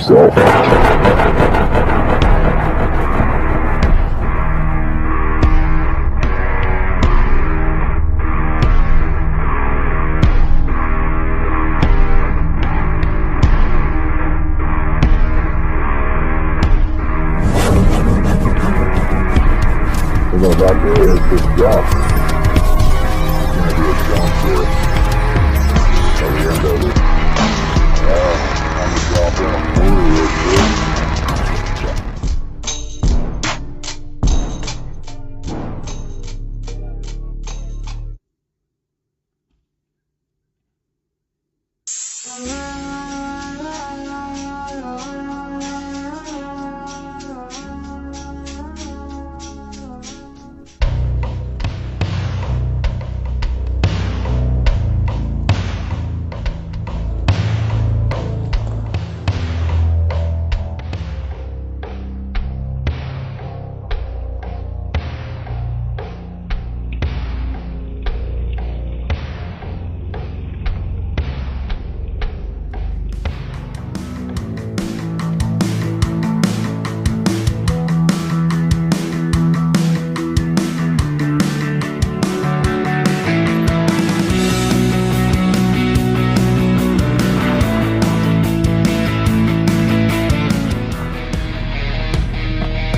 yourself. We're going back there is this drop. It's going to be a jump here. At the end of it. I'm going to drop in a corner real quick.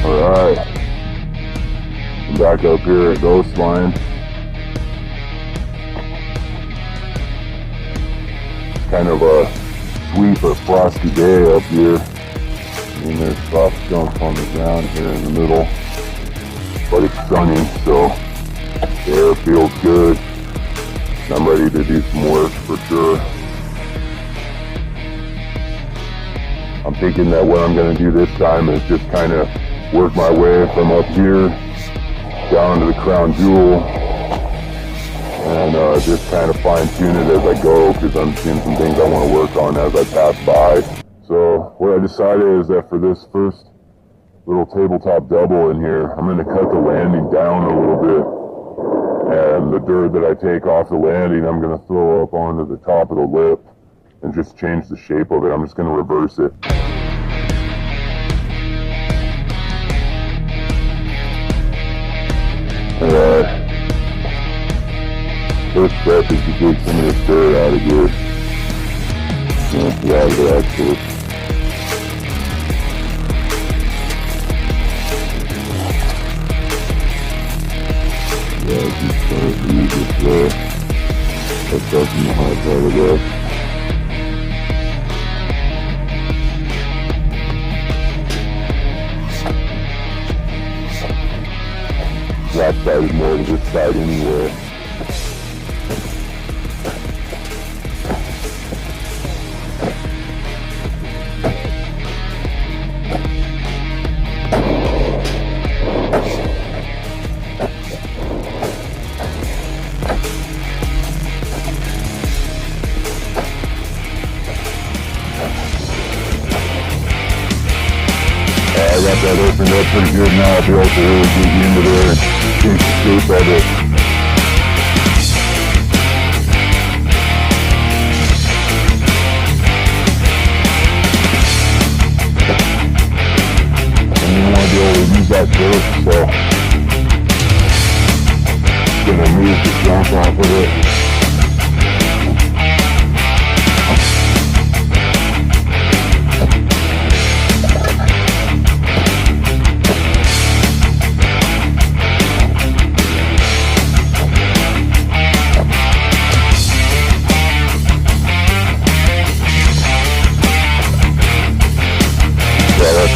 Alright, I'm back up here at Ghost Line. Kind of a sweet but frosty day up here. I mean, there's soft jumps on the ground here in the middle, but it's sunny, so the air feels good. I'm ready to do some work for sure. I'm thinking that what I'm going to do this time is just kind of work my way from up here down to the crown jewel and just kind of fine tune it as I go, because I'm seeing some things I want to work on as I pass by. So what I decided is that for this first little tabletop double in here, I'm going to cut the landing down a little bit, and the dirt that I take off the landing I'm going to throw up onto the top of the lip and just change the shape of it. I'm just going to reverse it. First step is to take some of this dirt out of here. A lot of it actually. Yeah, just trying to use this there. That's up in the high part of that. That side is more than this side anyway. I got that opened up pretty good now. I'll be able to really dig into there and change the shape of it. And you want to be able to use that dirt, so I'm going to move the junk off of it.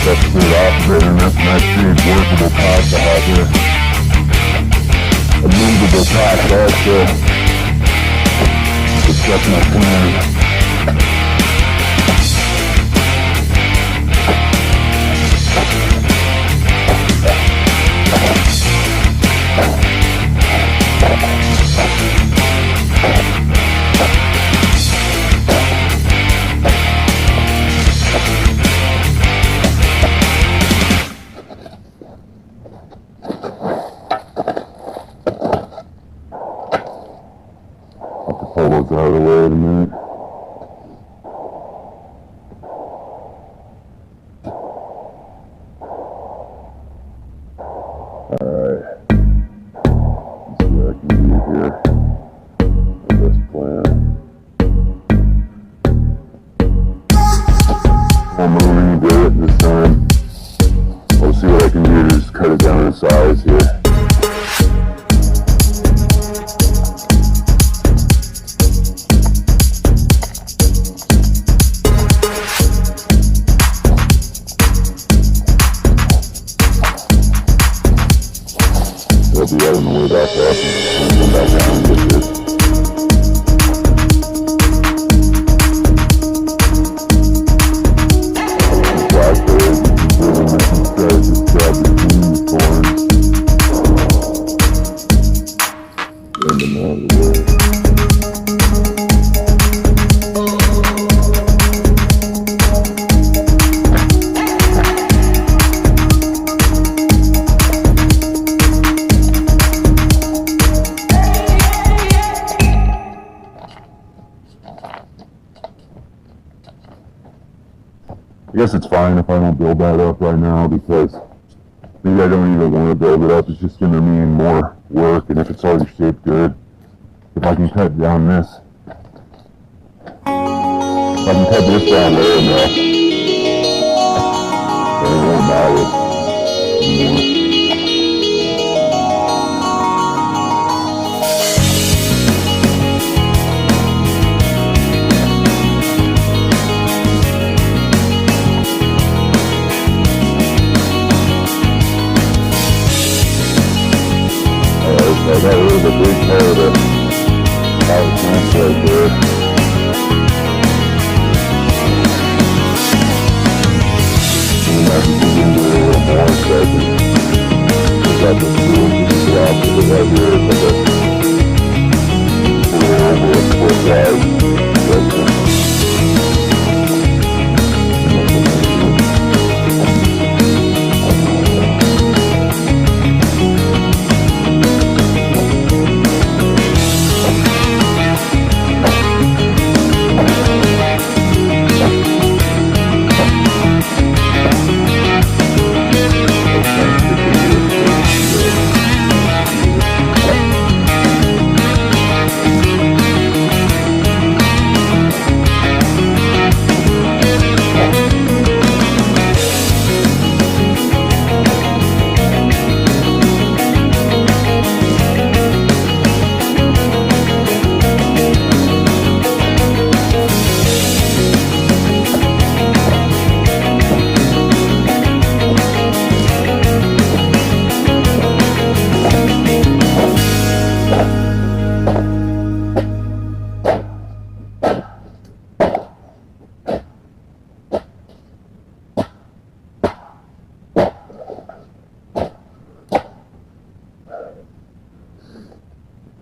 That's good off of it, and that's a nice big workable path to have here. A movable path also. It's up my plan. Pull those out of the way in a minute. here. Best plan. I'm moving a bit this time. I'll see what I can do to just cut it down in size here. I'll be out on the way back up and go back down and get this. Blackbird, really missing stripes, just grab the thorns. Get them out of the way. I guess it's fine if I don't build that up right now, because maybe I don't even want to build it up. It's just going to mean more work, and if it's already shaped good, if I can cut down this, if I can cut this down low enough, then it won't matter anymore. That is a big part of the power plant right there. And I can dig into it a little more so I can pick up the tool to get out of it right here. It's like a little over a foot wide.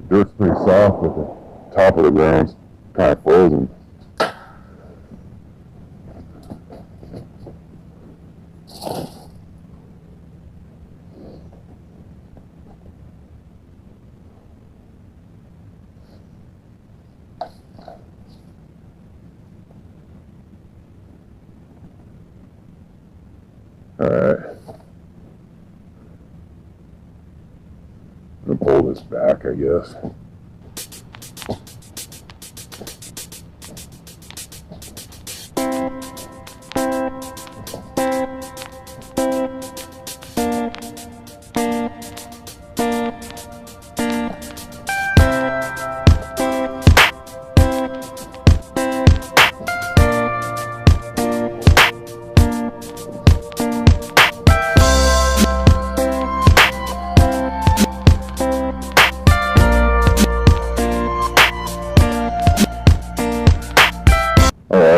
Dirt's pretty soft, but the top of the ground's kind of frozen. Alright. I'm gonna pull this back, I guess.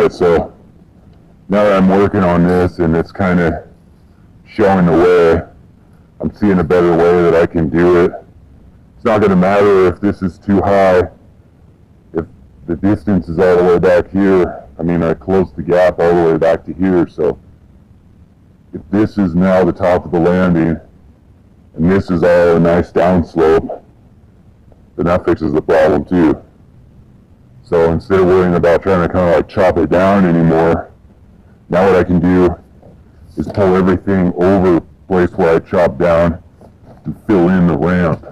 So now that I'm working on this and it's kind of showing the way, I'm seeing a better way that I can do it. It's not going to matter if this is too high, if the distance is all the way back here. I mean, I closed the gap all the way back to here, so if this is now the top of the landing and this is all a nice downslope, then that fixes the problem too. So instead of worrying about trying to kind of like chop it down anymore, now what I can do is pull everything over the place where I chopped down and fill in the ramp.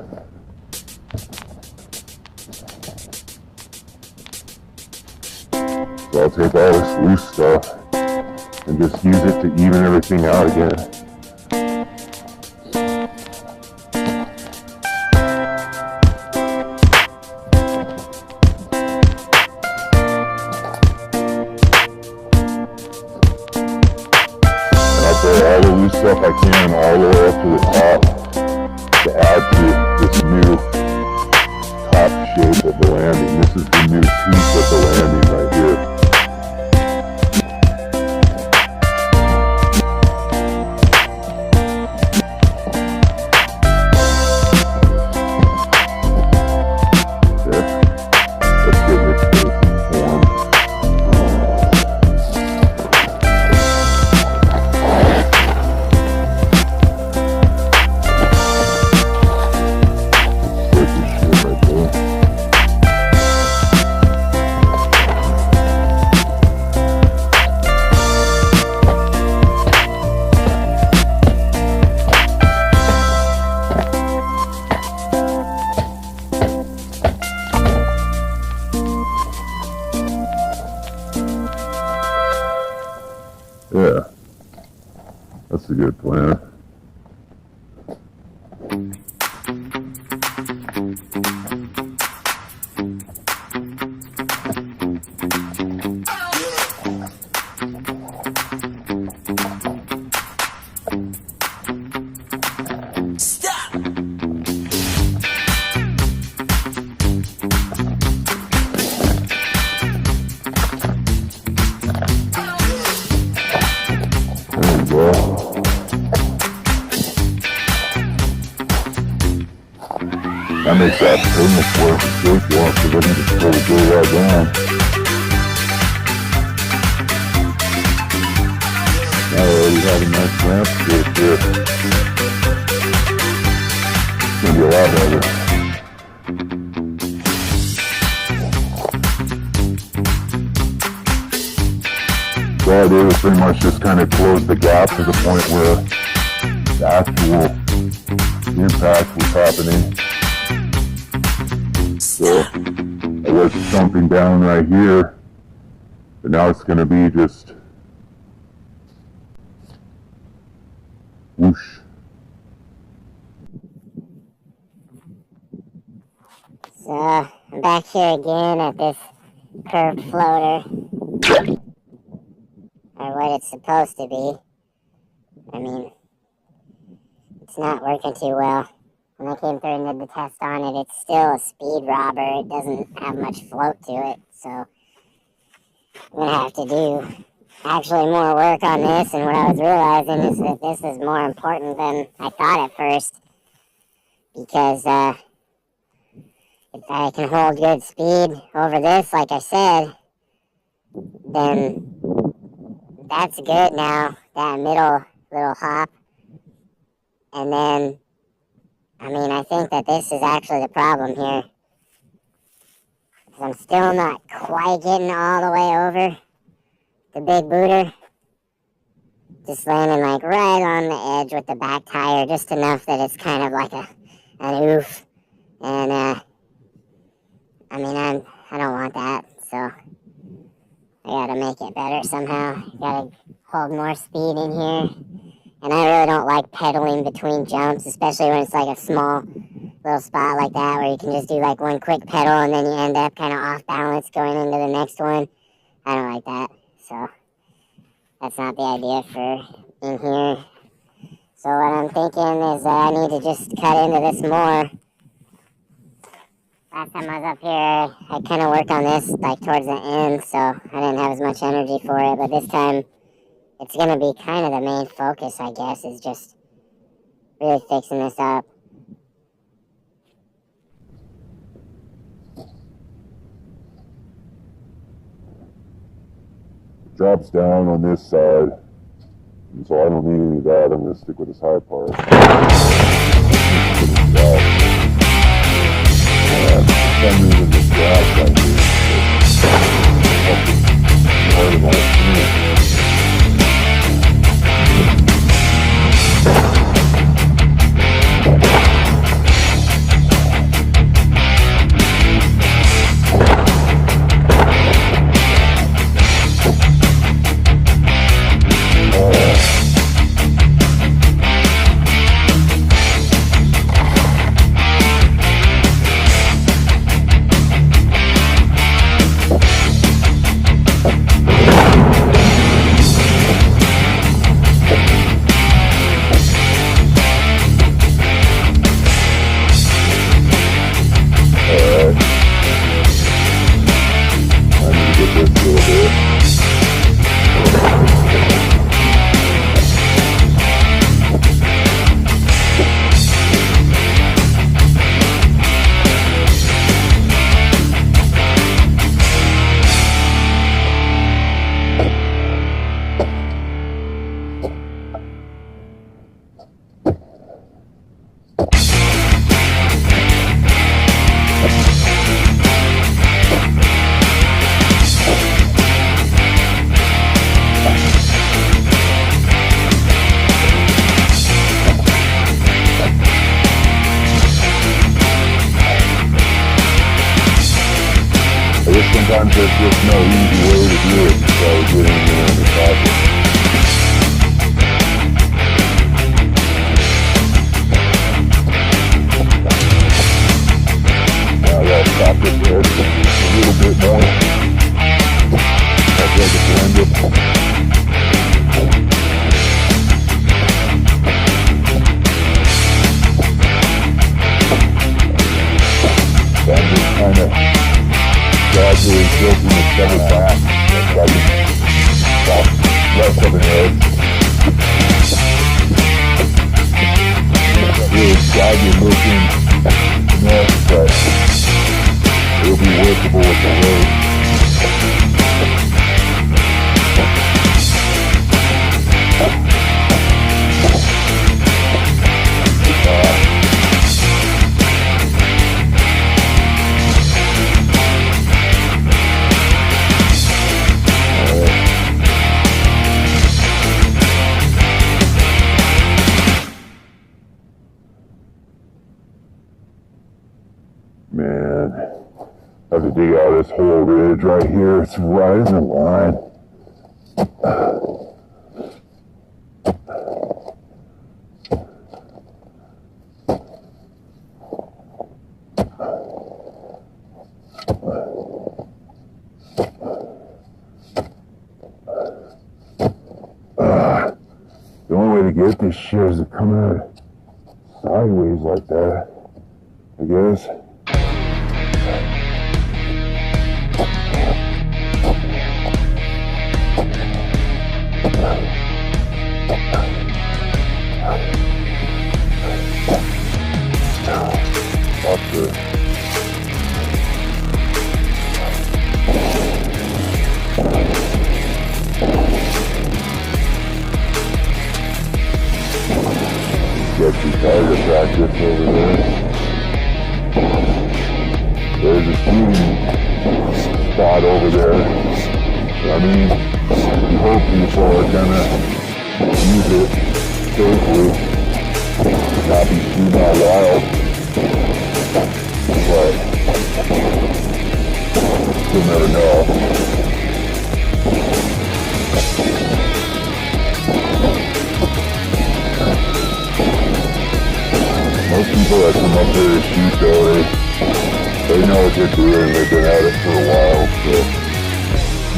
I'll take all this loose stuff and just use it to even everything out again. All the loose stuff I can all the way up to the top to add to this new top shape of the landing. This is the new piece of the landing right here. Yeah, that's a good plan. That makes that payments work a safety one because I can just pull the glue right down. Now I already have a nice ramp shape here. It's going to be a lot better. So all I did was pretty much just kind of close the gap to the point where the actual impact was happening. So I was chumping down right here, but now it's going to be just whoosh. So I'm back here again at this curved floater, or what it's supposed to be. I mean, it's not working too well. When I came through and did the test on it, it's still a speed robber. It doesn't have much float to it, so I'm going to have to do actually more work on this. And what I was realizing is that this is more important than I thought at first, because if I can hold good speed over this, like I said, then that's good now, that middle little hop. And then, I mean, I think that this is actually the problem here. I'm still not quite getting all the way over the big booter. Just landing like right on the edge with the back tire, just enough that it's kind of like an oof. And I mean, I don't want that, so I gotta make it better somehow. Gotta hold more speed in here. And I really don't like pedaling between jumps, especially when it's like a small little spot like that where you can just do like one quick pedal and then you end up kind of off balance going into the next one. I don't like that, so that's not the idea for in here. So what I'm thinking is that I need to just cut into this more. Last time I was up here, I kind of worked on this like towards the end, so I didn't have as much energy for it, but this time it's going to be kind of the main focus, I guess, is just really fixing this up. Drops down on this side, and so I don't need any of that. I'm going to stick with this high part. For some reason, this grass right here is part of all the sometimes there's just no easy way to do it. You gotta get in there and attack it. Now I gotta stop this edge a little bit more. I'll take a blend it. I'm just kind of gradually tilting the cover back so I can stop less of an edge. Really jagged looking mess, but it'll be workable with the road. Man, I have to dig out this whole ridge right here. It's right in the line. The only way to get this shit is to come out sideways like that, I guess. Get some target practice over there. There's a shooting spot over there. I mean, I hope people are gonna use it safely, not be shooting out wild. But you'll never know. Most people that come up here to shoot though, they know what they're doing, they've been at it for a while, so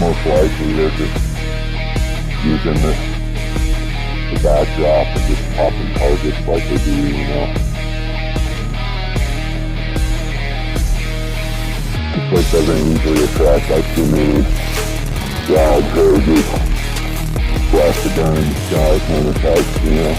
most likely they're just using the backdrop and just popping targets like they do, you know. This place doesn't usually attract like too many wild, crazy, flash the gun in the sky kind of types, you know.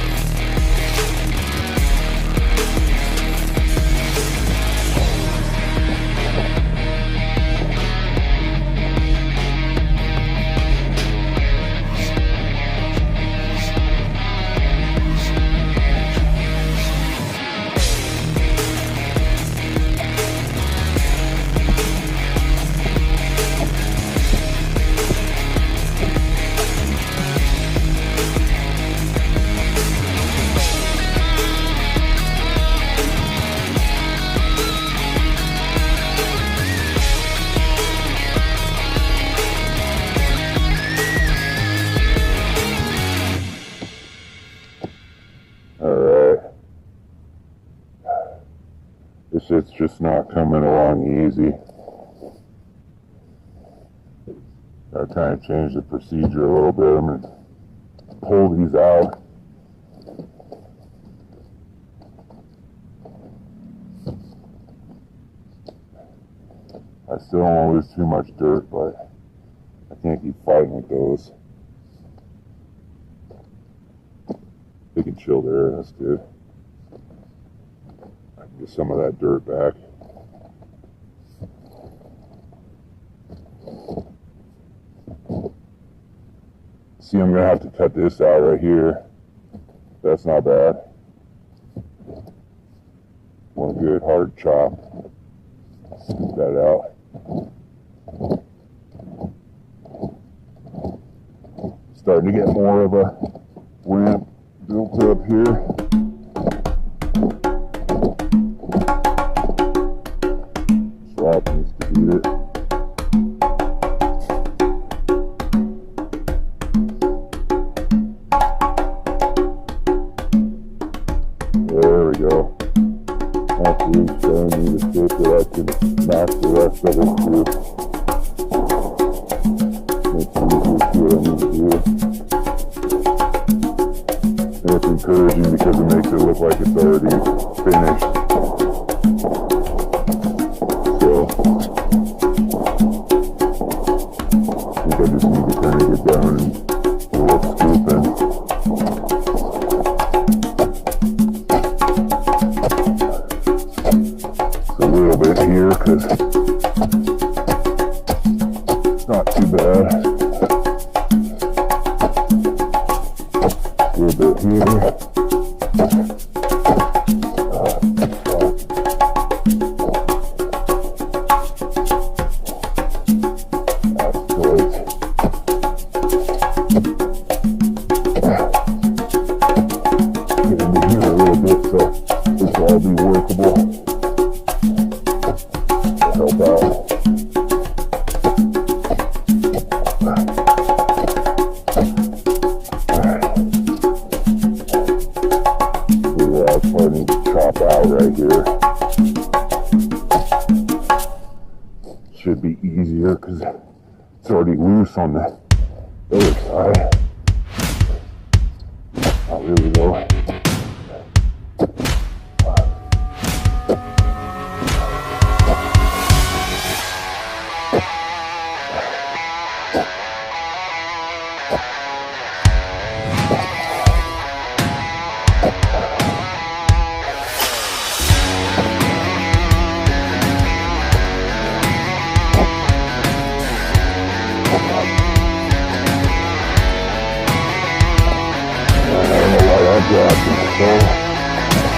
This shit's just not coming along easy. Gotta kind of change the procedure a little bit. I'm gonna pull these out. I still don't want to lose too much dirt, but I can't keep fighting with those. They can chill there, that's good. Get some of that dirt back. See, I'm gonna have to cut this out right here. That's not bad. One good hard chop. Scoop that out. Starting to get more of a ramp built up here. Swap needs to beat it. can mask the rest of it too. Makes it easier to see what I need to do. And it's encouraging because it makes it look like it's already finished. So I think I just need to kind of get down and do a little scooping. A little bit here because it's not too bad. A little bit here. That's great. Get into here a little bit so this will all be workable. Help out. Alright. The last part I need to chop out right here. Should be easier because it's already loose on the other side. Not really though.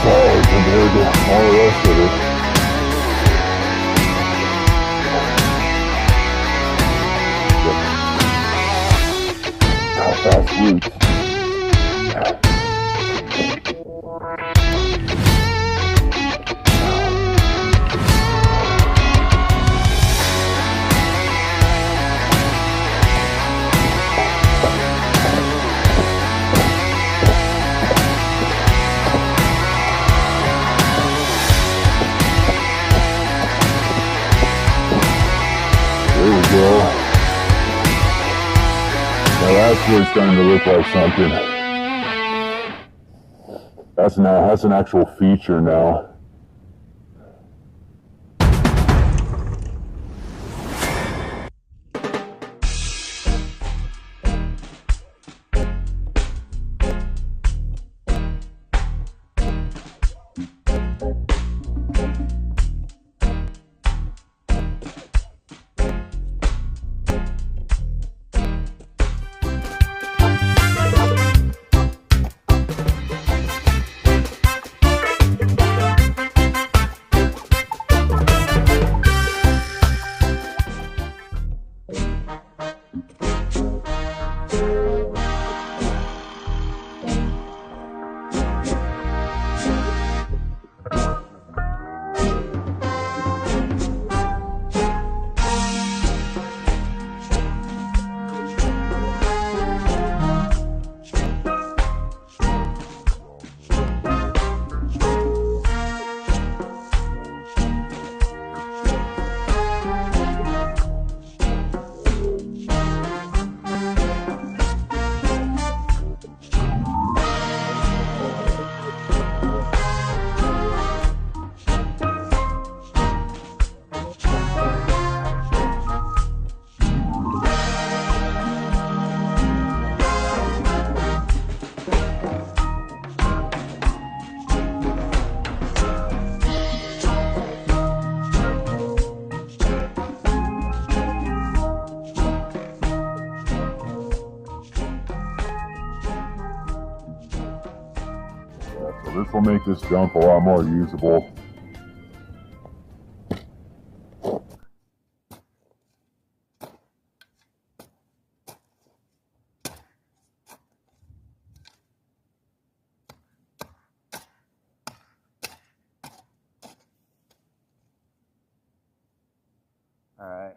Solid compared to all the rest of it. How fast roots. There we go. Now that's really starting to look like something. That's an actual feature now. So this will make this jump a lot more usable. All right.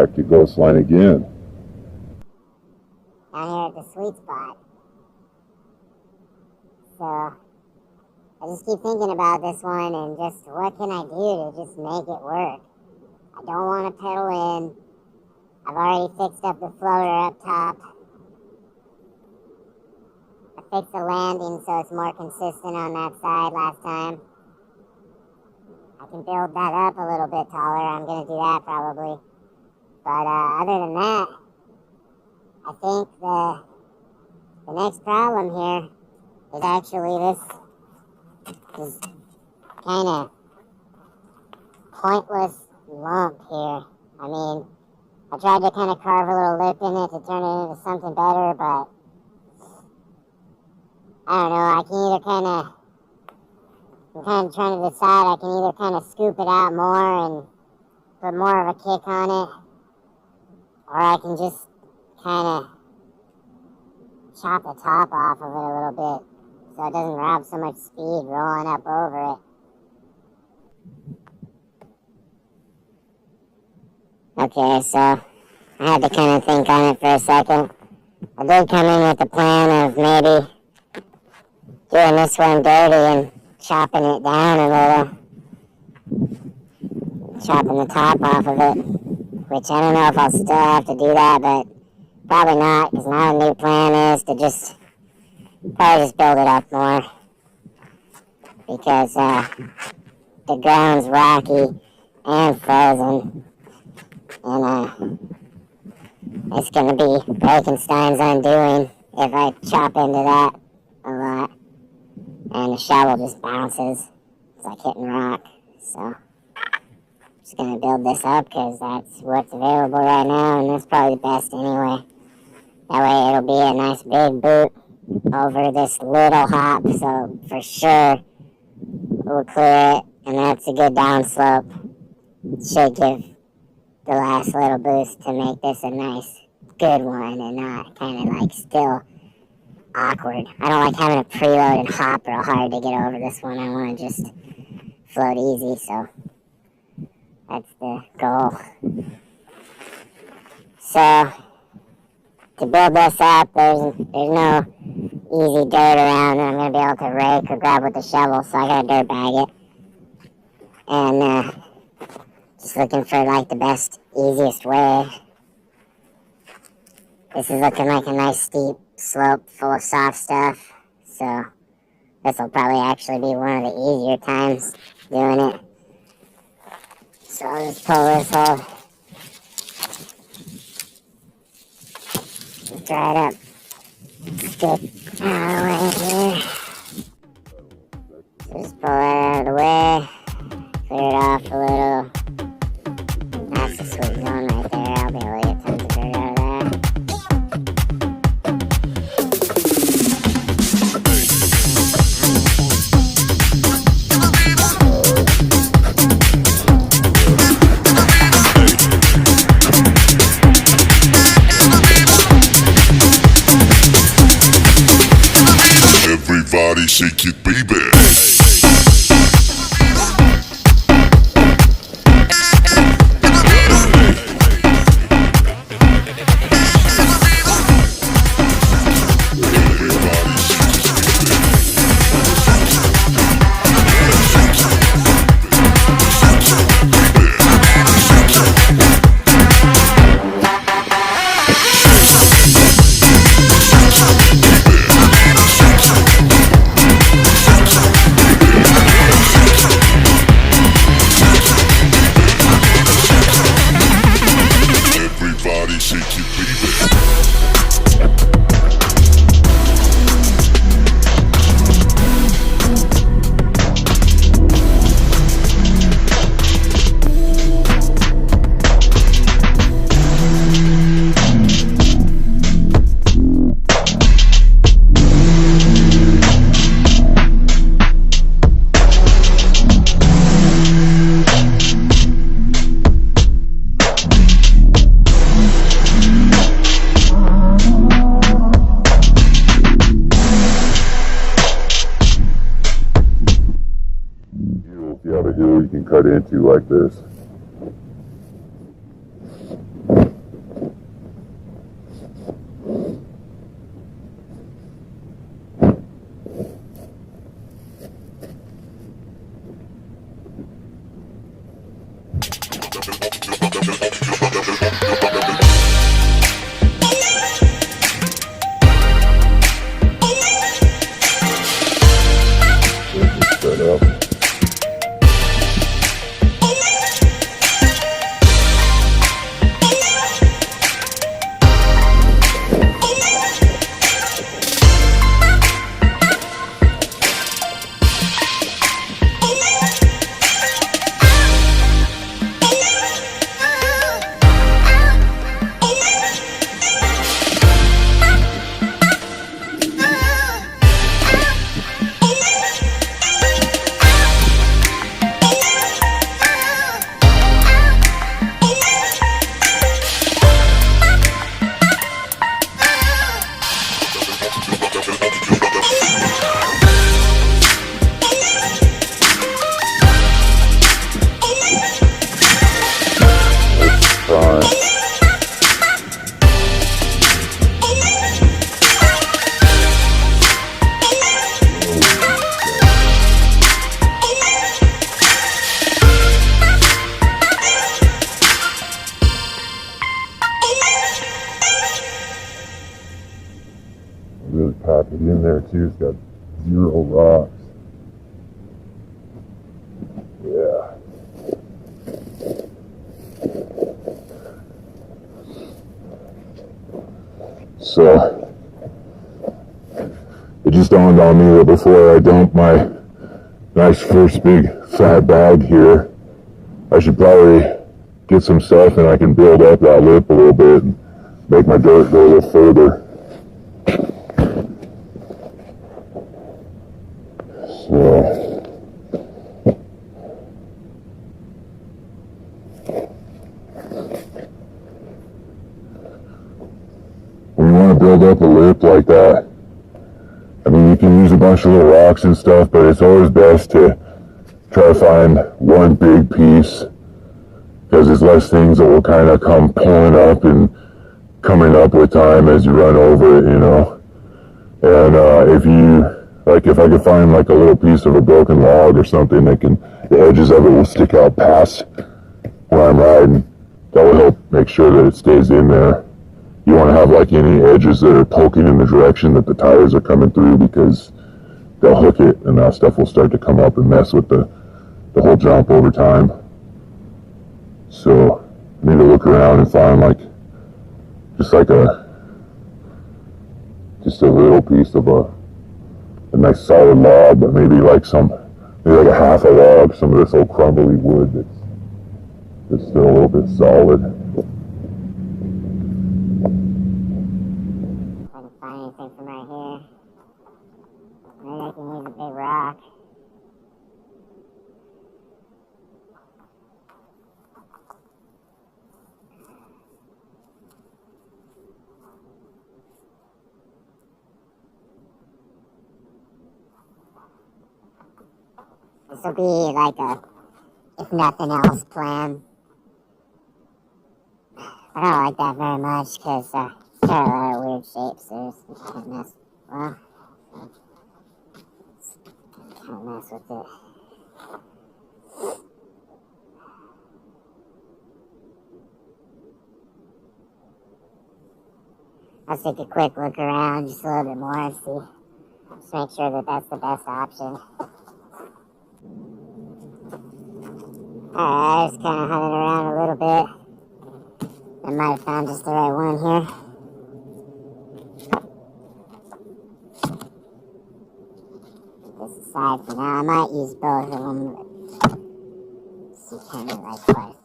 back to ghost line again. Down here at the sweet spot. So I just keep thinking about this one and just what can I do to just make it work. I don't want to pedal in. I've already fixed up the floater up top. I fixed the landing so it's more consistent on that side last time. I can build that up a little bit taller. I'm going to do that probably. But other than that, I think the next problem here is actually this kind of pointless lump here. I mean, I tried to kind of carve a little lip in it to turn it into something better, but I don't know. I'm kind of trying to decide. I can either kind of scoop it out more and put more of a kick on it, or I can just kind of chop the top off of it a little bit so it doesn't rob so much speed rolling up over it. Okay, so I had to kind of think on it for a second. I did come in with the plan of maybe doing this one dirty and chopping it down a little. Chopping the top off of it, which I don't know if I'll still have to do that, but probably not, because now the new plan is to probably just build it up more. Because the ground's rocky and frozen. And it's going to be Frankenstein's undoing if I chop into that a lot. And the shovel just bounces. It's like hitting rock. So I'm just going to build this up because that's what's available right now, and that's probably the best anyway. That way it'll be a nice big boot over this little hop, so for sure we'll clear it, and that's a good downslope. Should give the last little boost to make this a nice, good one and not kind of like still awkward. I don't like having to preload and hop real hard to get over this one. I want to just float easy, so that's the goal. So to build this up, there's no easy dirt around that I'm going to be able to rake or grab with the shovel, so I got to dirt bag it. And just looking for like the best, easiest way. This is looking like a nice steep slope full of soft stuff, so this will probably actually be one of the easier times doing it. So I'll just pull this whole dried up stick out of the way here. So just pull that out of the way, clear it off a little. That's the sweet zone right there. I'll be able to get tons of dirt out of that. Everybody shake it, baby. You have a hill you can cut into like this. pack it in there too. It's got 0 rocks. Yeah. So it just dawned on me that before I dump my nice first big fat bag here, I should probably get some stuff and I can build up that lip a little bit and make my dirt go a little further. So when you want to build up a lip like that, I mean, you can use a bunch of little rocks and stuff, but it's always best to try to find one big piece, because there's less things that will kind of come pulling up and coming up with time as you run over it, you know. And if I could find like a little piece of a broken log or something that the edges of it will stick out past where I'm riding, that will help make sure that it stays in there. You want to have like any edges that are poking in the direction that the tires are coming through, because they'll hook it and that stuff will start to come up and mess with the whole jump over time. So I need to look around and find just a little piece of a nice solid log, but maybe like a half a log, some of this old crumbly wood that's still a little bit solid. If I can find anything from right here, maybe I can use a big rock. This will be like a, if nothing else, plan. I don't like that very much because it's got a lot of weird shapes. There's can't mess. Well, can't mess with it. Let's take a quick look around, just a little bit more, and see. Just make sure that that's the best option. Alright, I was kind of hunting around a little bit. I might have found just the right one here. This aside for now, I might use both of them. But see kind of like what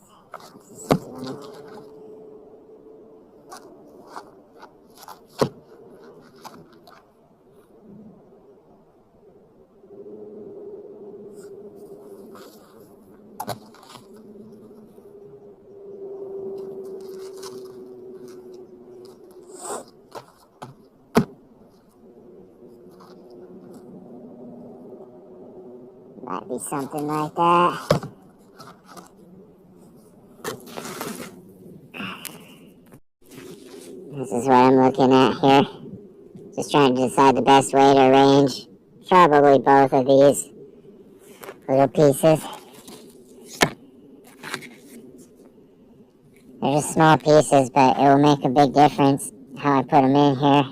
this is doing. Might be something like that. This is what I'm looking at here. Just trying to decide the best way to arrange probably both of these little pieces. They're just small pieces, but it will make a big difference how I put them in here.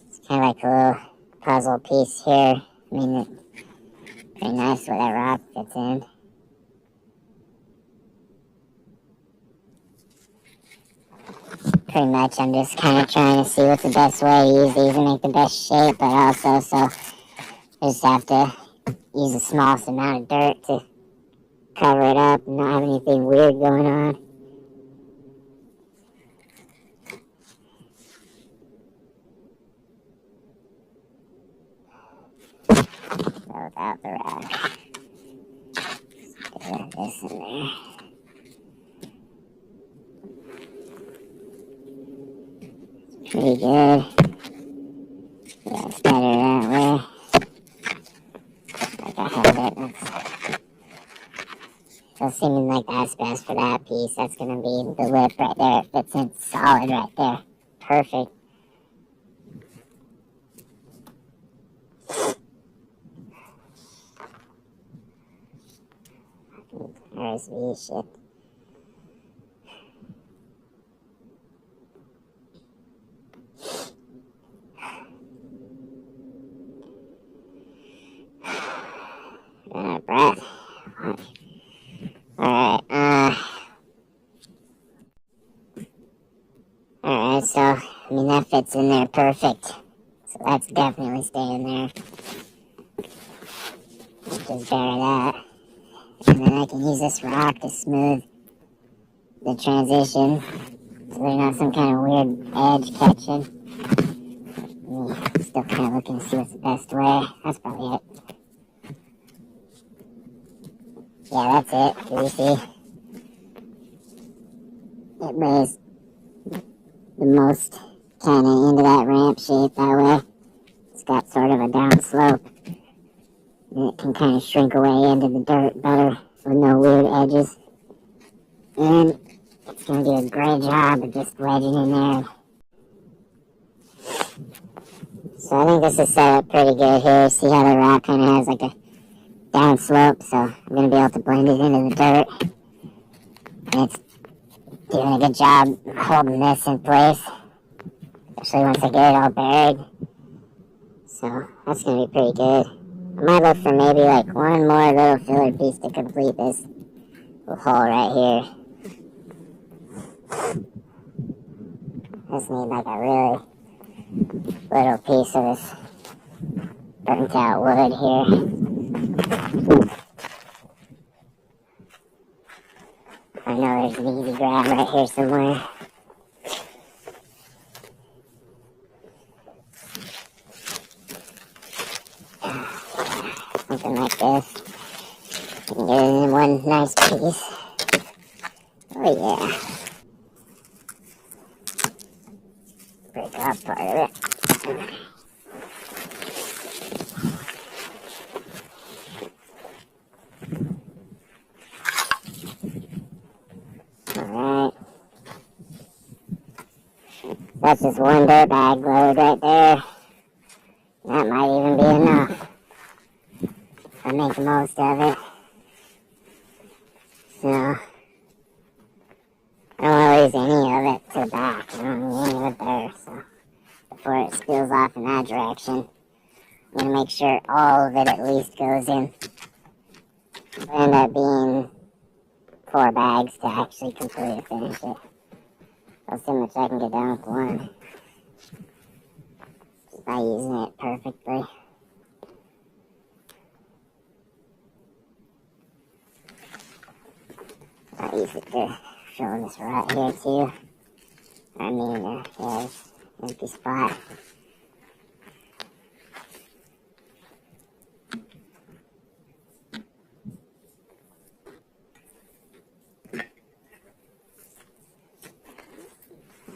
It's kind of like a little puzzle piece here. I mean, it's pretty nice where that rock fits in. Pretty much, I'm just kind of trying to see what's the best way to use these and make the best shape, but also so I just have to use the smallest amount of dirt to cover it up and not have anything weird going on. So without the rock, put this in there. Pretty good. Yeah, it's better that way. Like I have it. So seeming like that's best for that piece. That's gonna be the lip right there. It fits in solid right there. Perfect. RSV shit. so, I mean, that fits in there perfect. So that's definitely staying there. Just bury that. And then I can use this rock to smooth the transition so there's not some kind of weird edge catching. Still kind of looking to see what's the best way. That's probably it. Yeah, that's it. Do you see? It lays the most kind of into that ramp shape that way. It's got sort of a down slope. And it can kind of shrink away into the dirt better with no weird edges. And it's going to do a great job of just wedging in there. So I think this is set up pretty good here. See how the rock kind of has like a down slope, so I'm going to be able to blend it into the dirt. And it's doing a good job holding this in place, especially once I get it all buried. So that's going to be pretty good. I might look for maybe like one more little filler piece to complete this little hole right here. Just need like a really little piece of this burnt out wood here. I know there's an easy grab right here somewhere. Something like this. And get it in one nice piece. Oh yeah. Break off part of it. Alright. That's just one dirt bag load right there. That might even be enough. I make the most of it. So, I don't want to lose any of it to the back. I don't need any of it there. So, before it spills off in that direction, I'm going to make sure all of it at least goes in. It'll end up being 4 bags to actually completely finish it. I'll see how much I can get down with one. Just by using it perfectly. I'll use it to fill this right here too. I mean, there's an empty spot.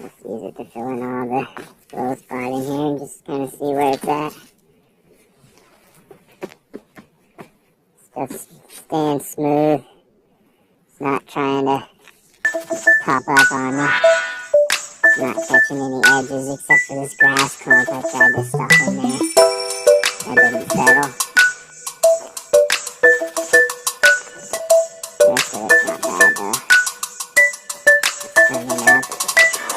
Let's use it to fill in all the little spot in here and just kind of see where it's at. Stuff's staying smooth. It's not trying to pop up on me. It's not touching any edges except for this grass clump I tried to stuff in there. That didn't settle. The rest of it's not bad though. It's turning up.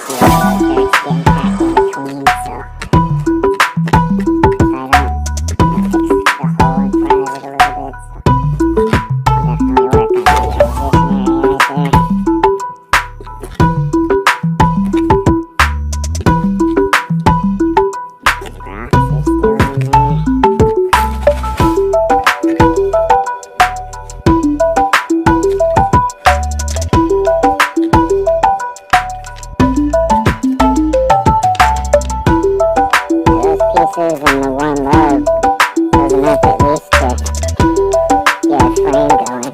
See all the dirt's getting packed in between, so if I don't fix the hole in front of it a little bit, so I'll definitely work on that transition area right there. Rocks are still in there. Those pieces and the one load was enough at least to get a frame going.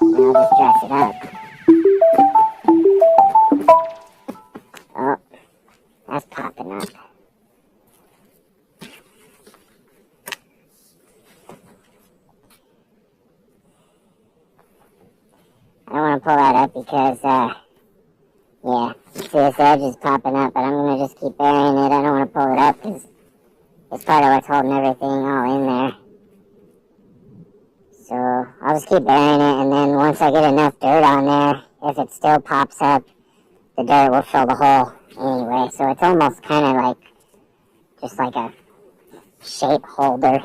And I'll just dress it up. Oh, that's popping up. I don't want to pull that up because, yeah, see this edge is popping up, but I'm going to just keep burying it. I don't want to pull it up because it's part of what's holding everything all in there. So I'll just keep burying it, and then once I get enough dirt on there, if it still pops up, the dirt will fill the hole anyway. So it's almost kind of like, just like a shape holder.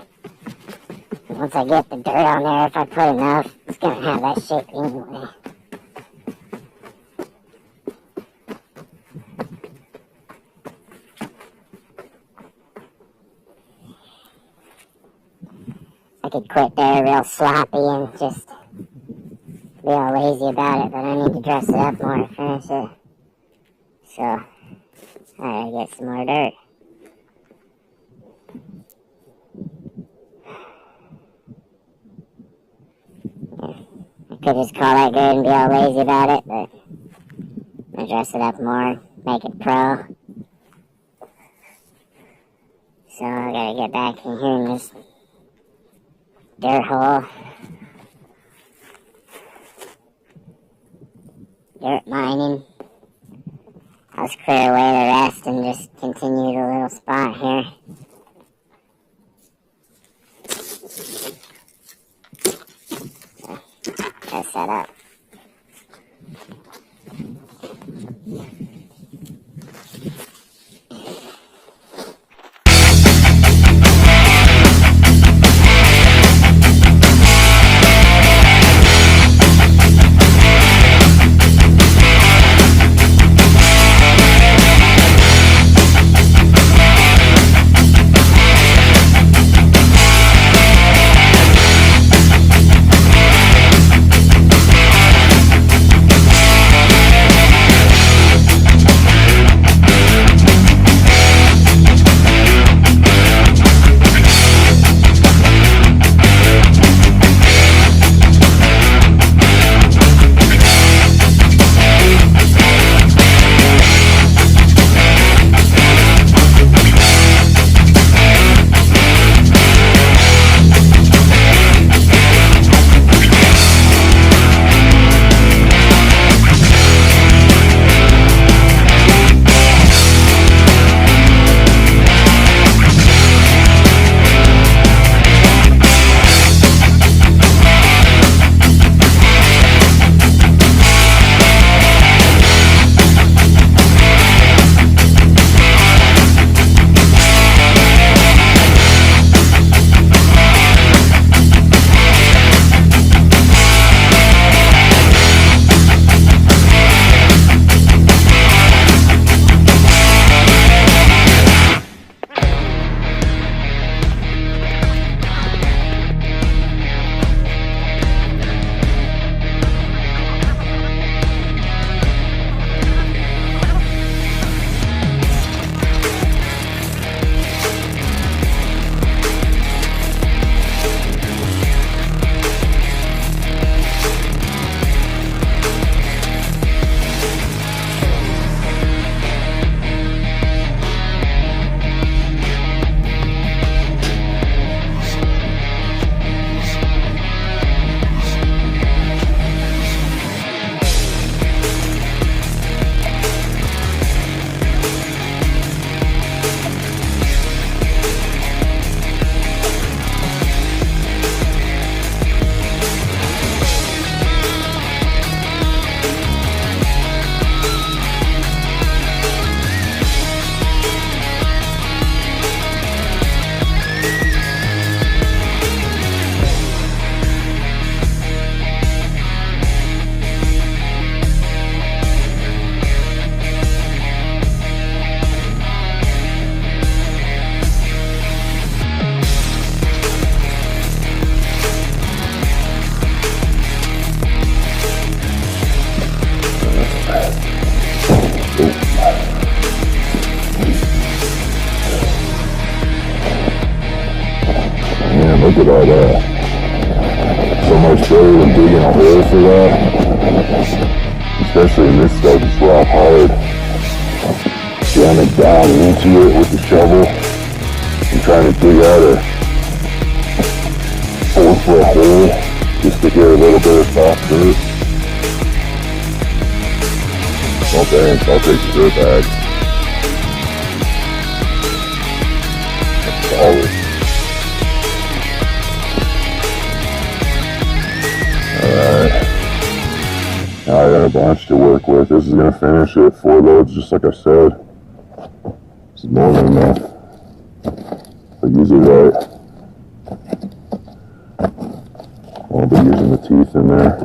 Once I get the dirt on there, if I put enough, it's going to have that shape anyway. could quit there real sloppy and just be all lazy about it, but I need to dress it up more to finish it. So, I gotta get some more dirt. I could just call that good and be all lazy about it, but I'm gonna dress it up more, make it pro. So I gotta get back in here in this dirt hole. Dirt mining. I'll just clear away the rest and just continue the little spot here. So, gotta set up. Look at all that. So much dirt and digging a hole for that. Especially in this stuff, it's rock hard. Jamming down into it with the shovel and trying to dig out a 4-foot hole just to get a little bit of soft dirt. Oh thanks, I'll take the dirt bag. That's solid. Alright. Now I got a bunch to work with. This is going to finish it. 4 loads, just like I said. This is more than enough. If I use it right. I'll be using the teeth in there.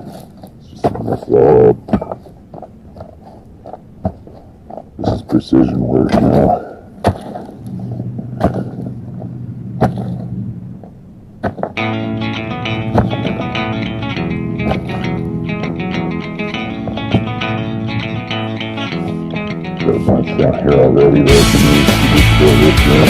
It's just enough load. This is precision work now. got a bunch down here already that I can use to just fill this in.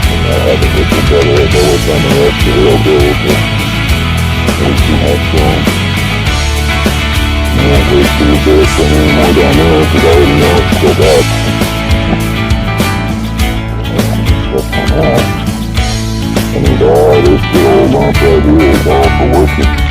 And I have a different better idea what's on the rest of the oil bill, but we'll see how it's going. I won't waste a little bit of putting any more down there because I already know it's still bad. Stuff on that. I need all this little lump right here is all for working.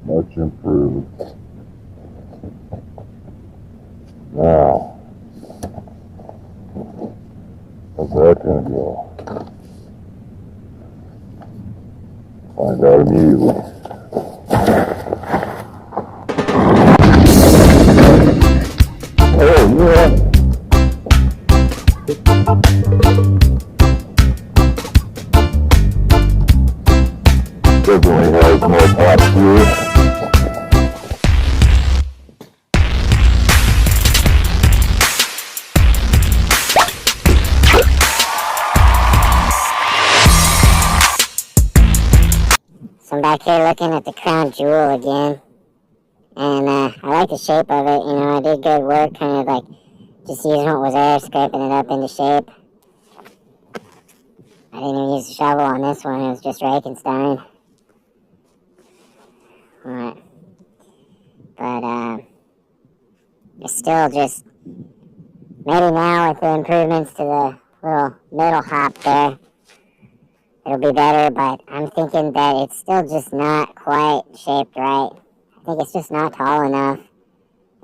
Much improved. Now, how's that gonna go? Find out immediately. Oh, yeah. Definitely has more pop to it. So I'm back here looking at the crown jewel again. And I like the shape of it. You know, I did good work, kind of like just using what was there, scraping it up into shape. I didn't even use a shovel on this one, it was just Rakenstein. Alright. But, it's still just, maybe now with the improvements to the little middle hop there, it'll be better, but I'm thinking that it's still just not quite shaped right. I think it's just not tall enough.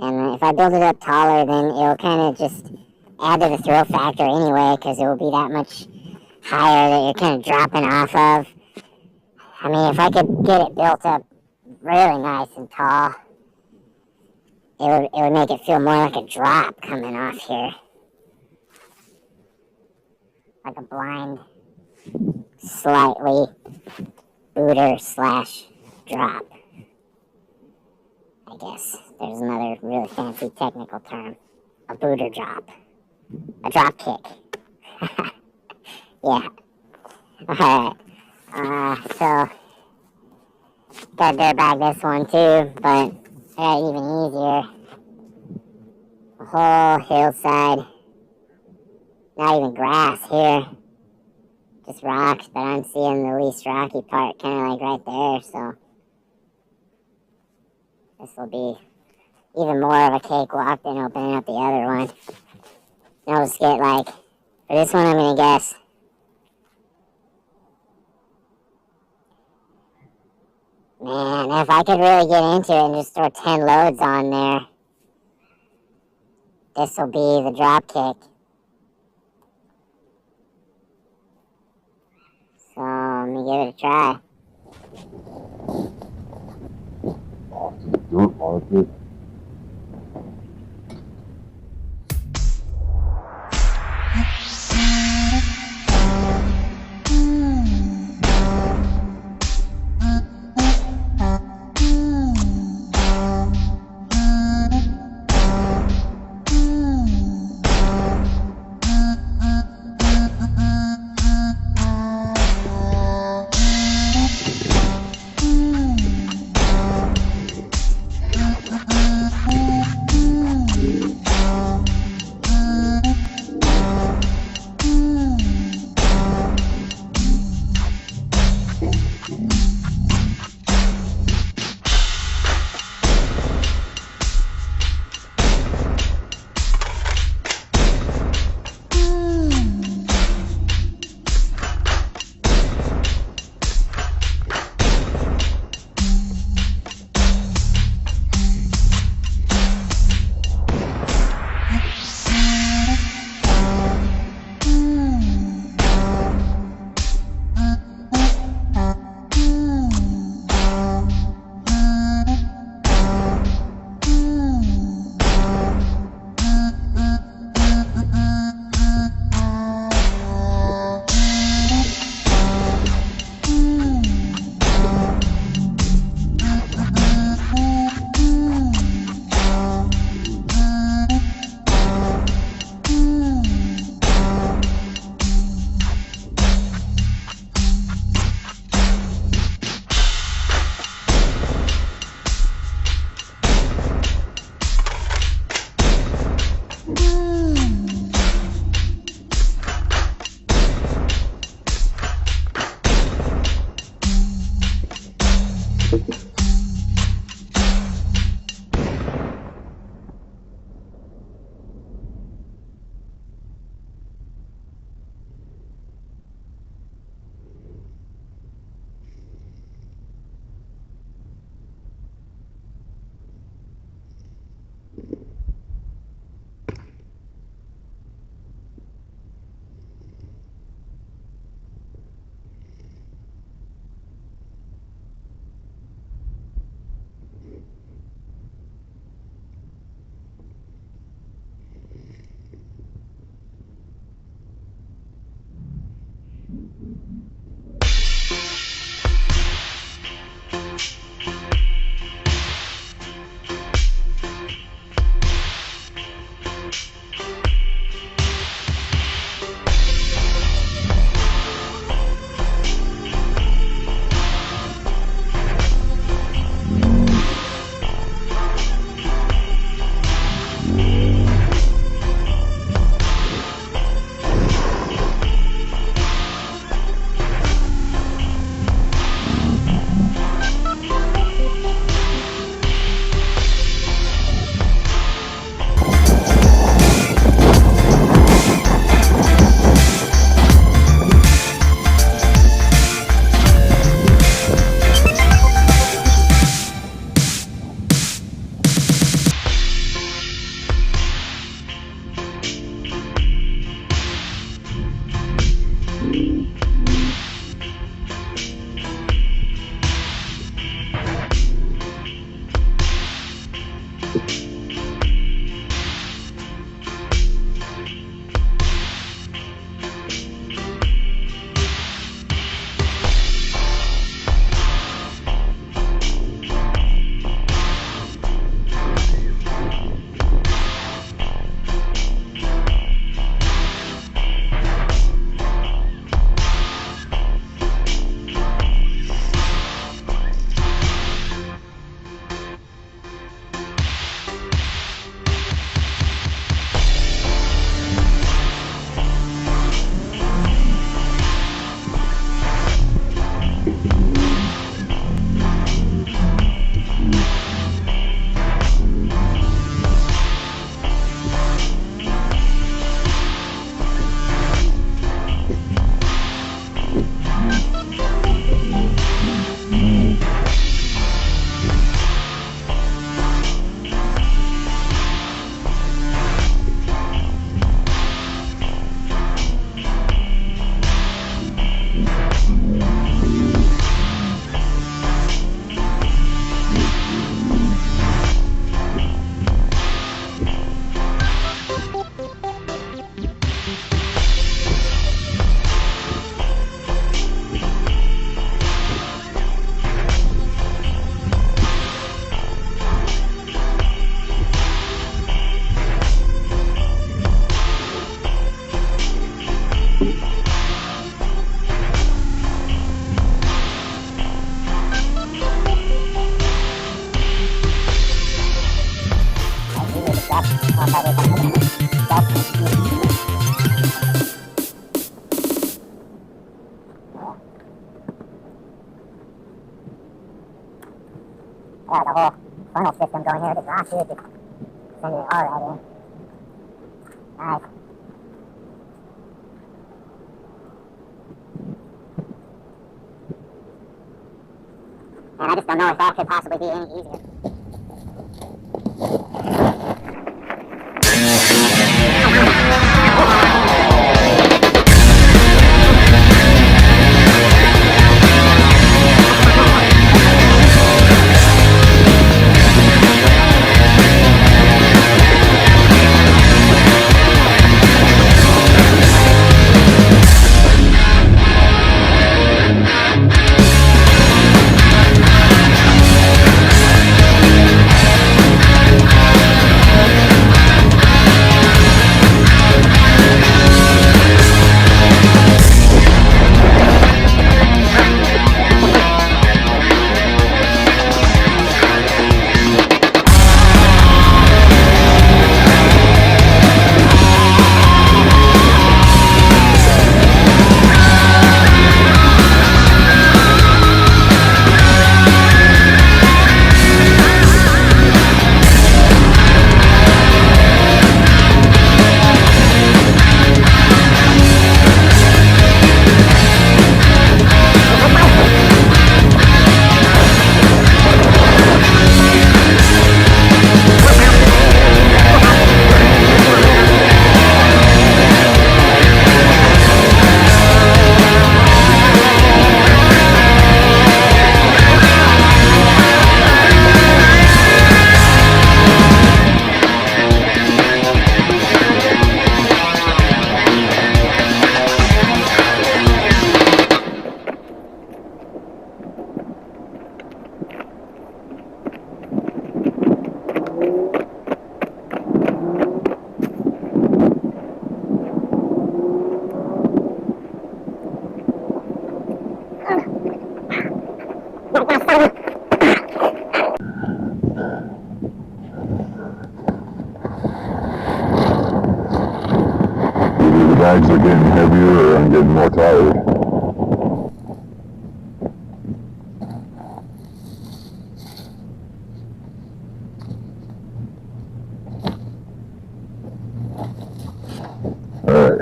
And if I build it up taller, then it'll kind of just add to the throw factor anyway, because it will be that much higher that you're kind of dropping off of. I mean, if I could get it built up really nice and tall, it would make it feel more like a drop coming off here. Like a blind, slightly booter / drop. I guess there's another really fancy technical term. A booter drop. A drop kick. Yeah. Alright. So, gotta dirt bag this one too, but I got it even easier. A whole hillside. Not even grass here. Just rocks, but I'm seeing the least rocky part kind of like right there, so this will be even more of a cakewalk than opening up the other one. And I'll just get like, for this one I'm gonna guess man, if I could really get into it and just throw 10 loads on there, this will be the drop kick. So, let me give it a try. Dirt market. got the whole funnel system going here. The exhaust here, just sending it all right in. Nice. And I just don't know if that could possibly be any easier. Either the bags are getting heavier or I'm getting more tired. Alright,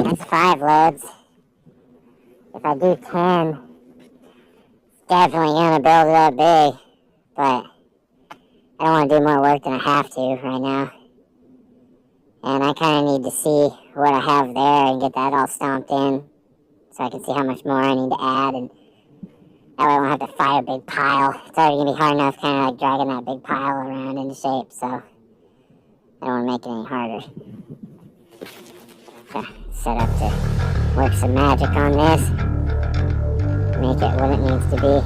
that's 5 loads. If I do 10, it's definitely gonna build it up big, but I don't want to do more work than I have to right now. And I kind of need to see what I have there and get that all stomped in so I can see how much more I need to add, and that way I won't have to fight a big pile. It's already going to be hard enough kind of like dragging that big pile around into shape, so I don't want to make it any harder. So set up to work some magic on this, make it what it needs to be.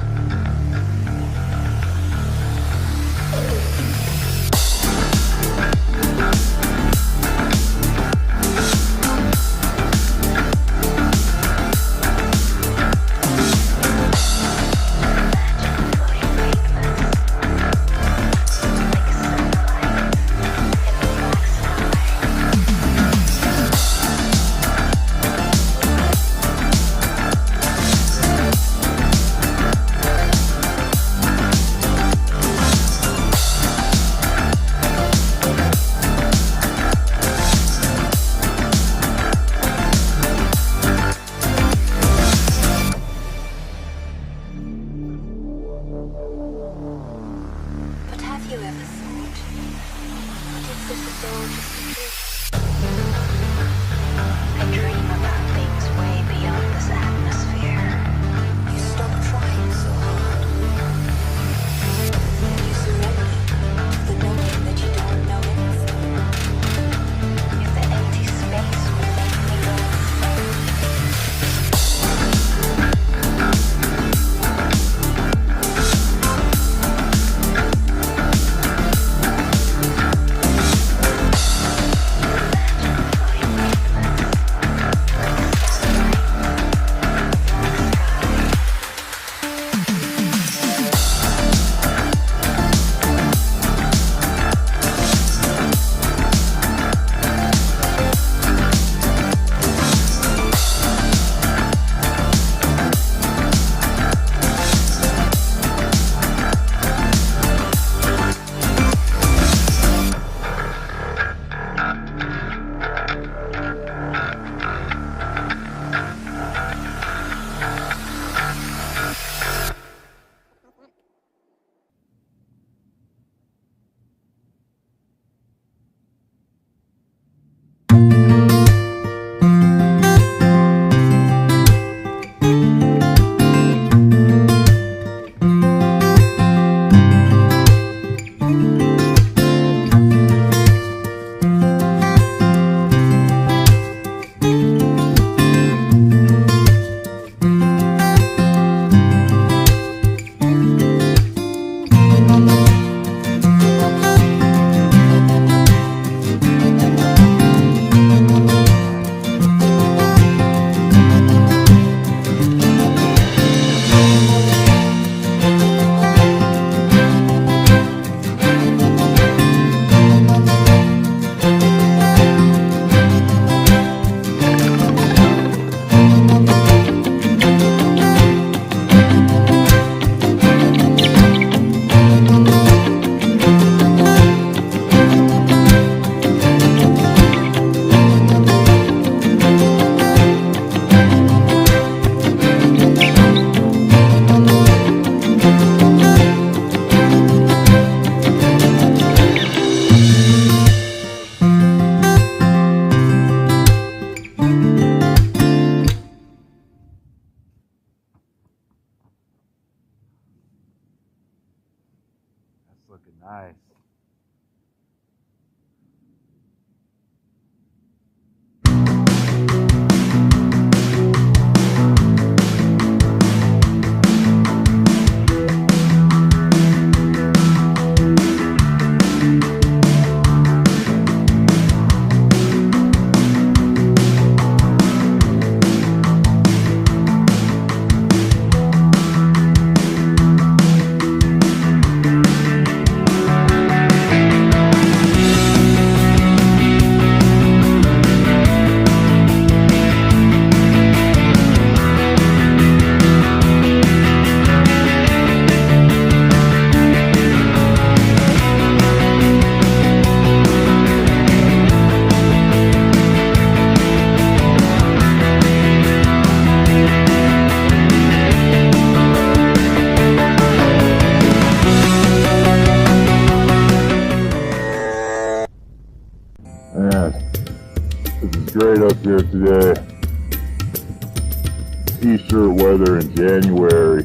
looking nice. Man, this is great up here today. T-shirt weather in January.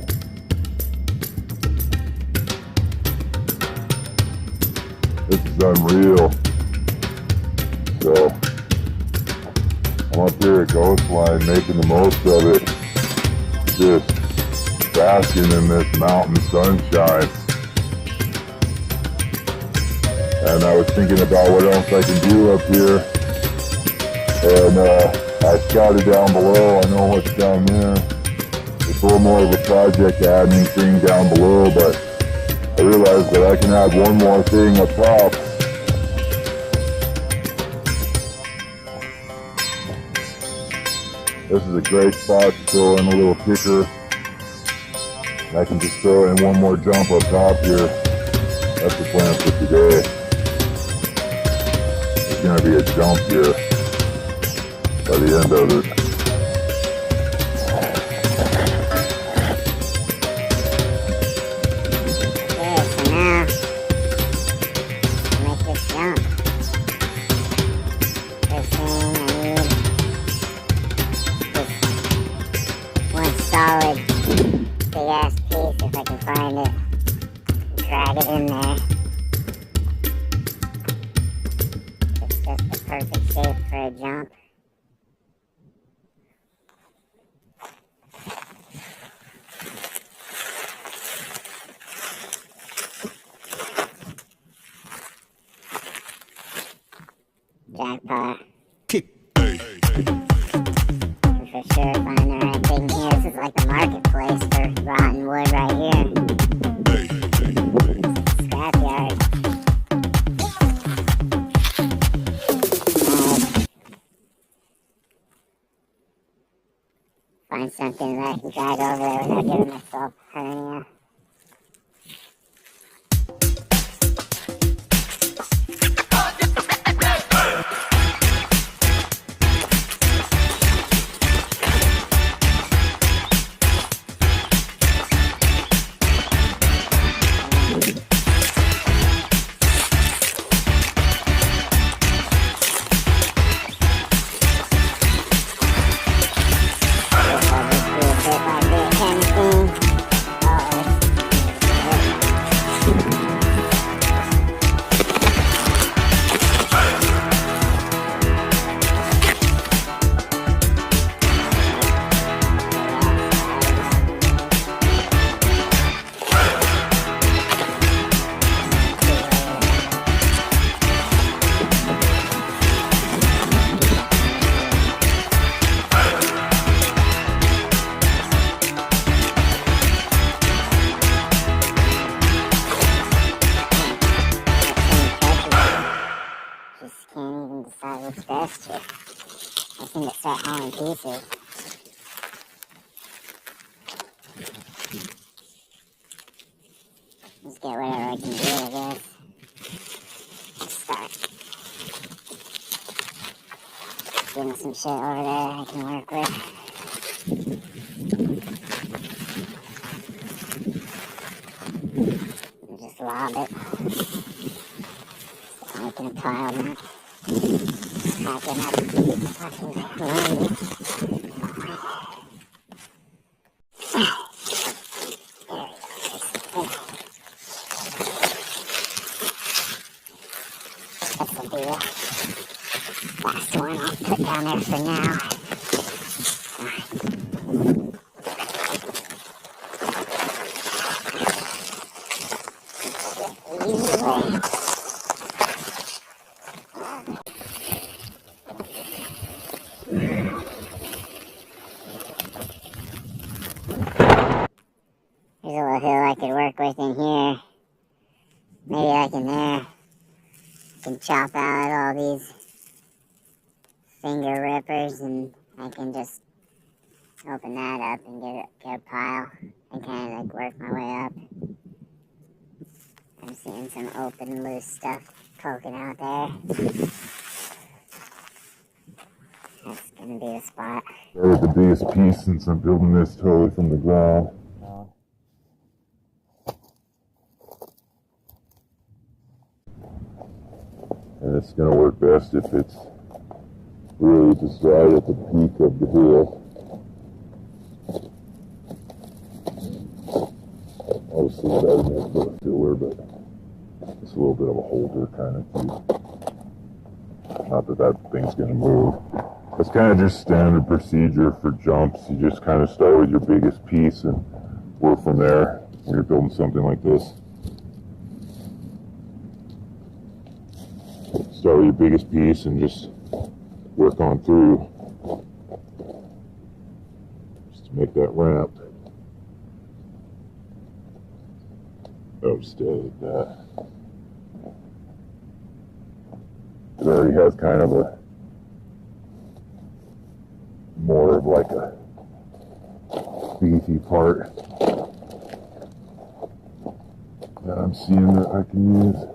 This is unreal. So, I'm up here at Coastline making the most of it. Just basking in this mountain sunshine. And I was thinking about what else I can do up here. And I scouted down below. I know what's down there. It's a little more of a project adding thing down below, but I realized that I can add one more thing up top. This is a great spot to throw in a little kicker. And I can just throw in one more jump up top here. That's the plan for today. There's going to be a jump here by the end of it. Solid big ass piece if I can find it. Drag it in there. It's just the perfect shape for a jump. Jackpot. For sure, find the right thing here. This is like the marketplace for rotten wood right here. Scrapyard. Find something that I can drag over there without giving myself hernia. Decide what's best here. I seem to start hauling pieces. Just get whatever I can do, I guess. Let's start getting some shit over there I can work with. And just lob it. Start making a pile now. Packing up fucking land. down there for now. There's a little hill I could work with in here. Maybe like in there. I can chop out all these finger rippers and I can just open that up and get a pile and kind of like work my way up. I'm seeing some open loose stuff poking out there. That's gonna be the spot. Started the biggest piece since I'm building this totally from the ground. And it's going to work best if it's really just right at the peak of the hill. Obviously better than this for a filler, but it's a little bit of a holder kind of too. Not that that thing's going to move. It's kind of just standard procedure for jumps. You just kind of start with your biggest piece and work from there when you're building something like this. Start with your biggest piece and just work on through just to make that ramp. Oh, stay like that. It already has kind of a more of like a beefy part that I'm seeing that I can use.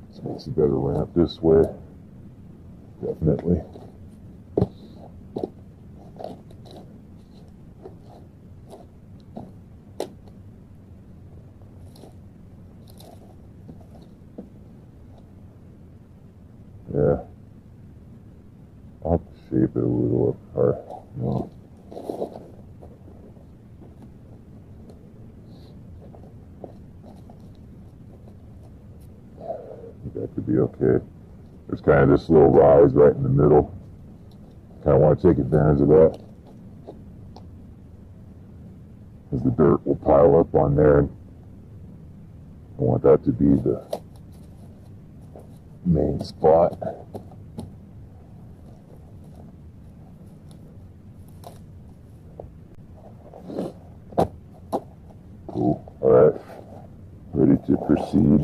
This makes a better ramp this way, definitely. Yeah, I'll have to shape it a little, or no. I think that could be okay. There's kind of this little rise right in the middle. Kind of want to take advantage of that, because the dirt will pile up on there. I want that to be the main spot. Cool. All right. Ready to proceed.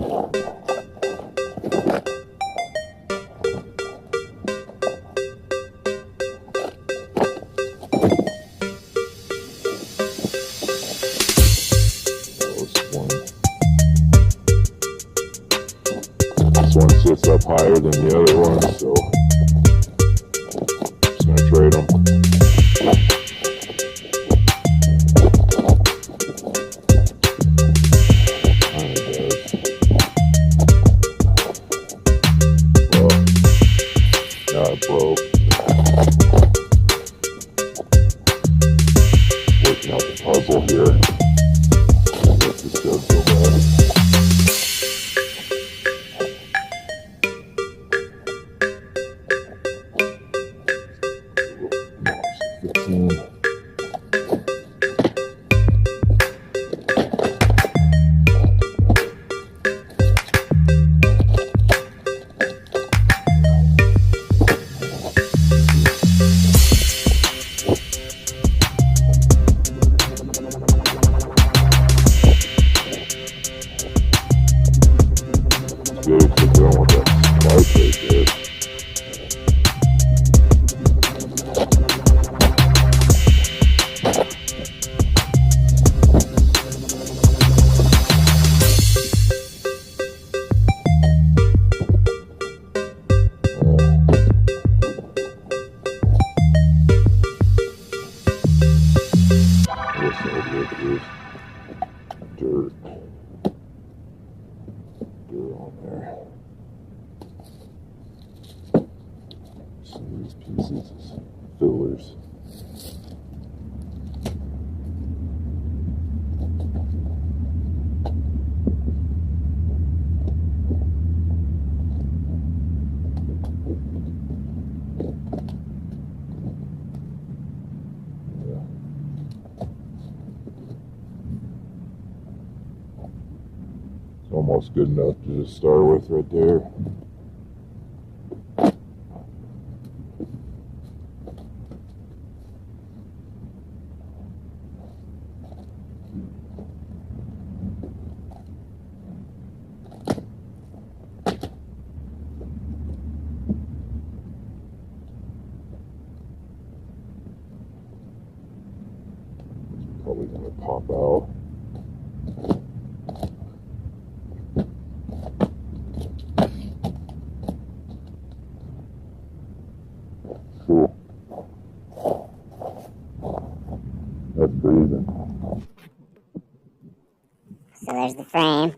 This one sits up higher than the other one, so I'm just going to trade them. Now it broke. Working out the puzzle here. Let this go so bad. Good, because I don't want that spike right there. This over is dirt. On there. Some of these pieces is fillers. It's almost good enough to just start with right there. Probably gonna pop out. Cool. That's breathing. So there's the frame.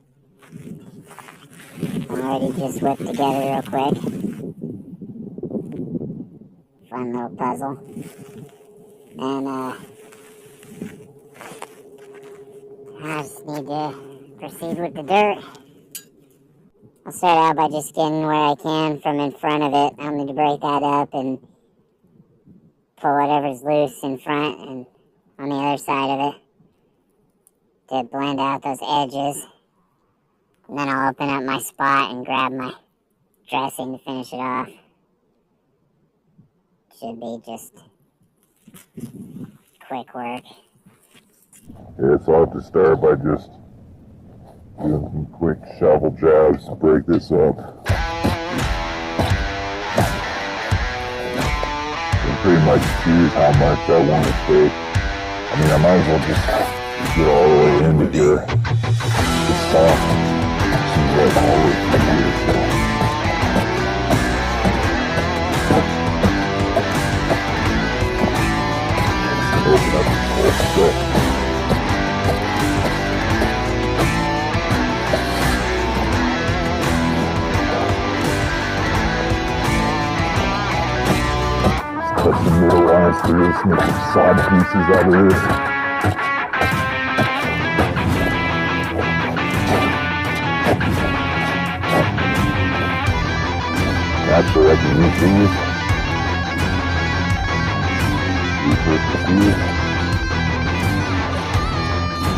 Already just whipped together real quick. Fun little puzzle. And I just need to proceed with the dirt. I'll start out by just getting where I can from in front of it. I'll need to break that up and pull whatever's loose in front and on the other side of it to blend out those edges. And then I'll open up my spot and grab my dressing to finish it off. Should be just quick work. Yeah, so I'll have to start by just doing some quick shovel jabs to break this up. And pretty much choose how much I want to take. I mean, I might as well just get all the way into here. It's soft. Seems like all the way through here, so. Open up this whole stick. Cut some middle lines through this, make some sod pieces out of this. Actually, I can use these. Repurchase these.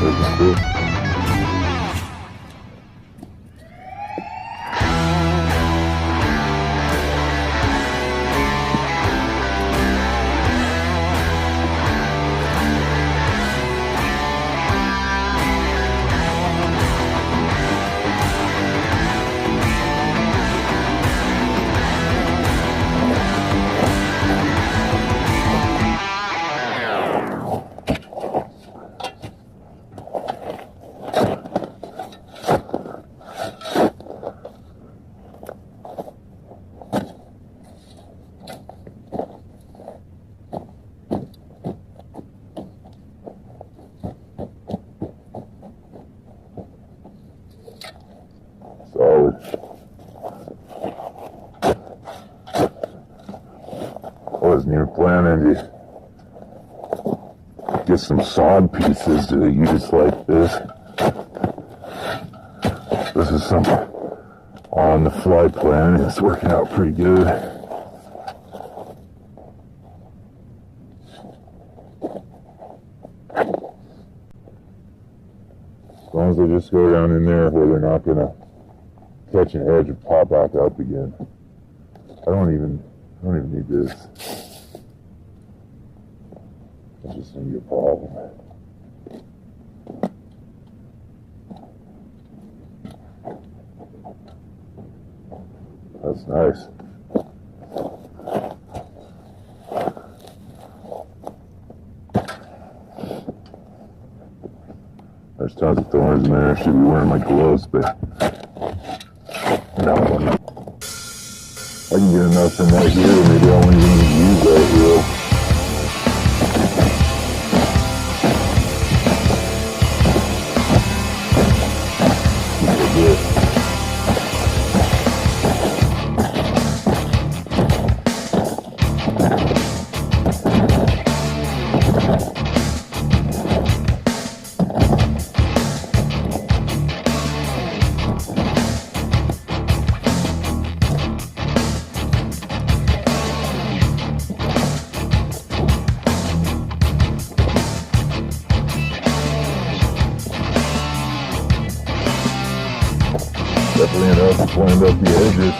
There's a stick. Solid. I wasn't even planning to get some sod pieces to use like this. This is some on the fly plan, and it's working out pretty good. As long as they just go down in there where they're not gonna catch an edge and pop back up again. I don't even need this. That's just gonna be a problem. That's nice. There's tons of thorns in there. I should be wearing my gloves, but no. I can get enough in that here, maybe I won't even need to use that wheel. blend up the edges.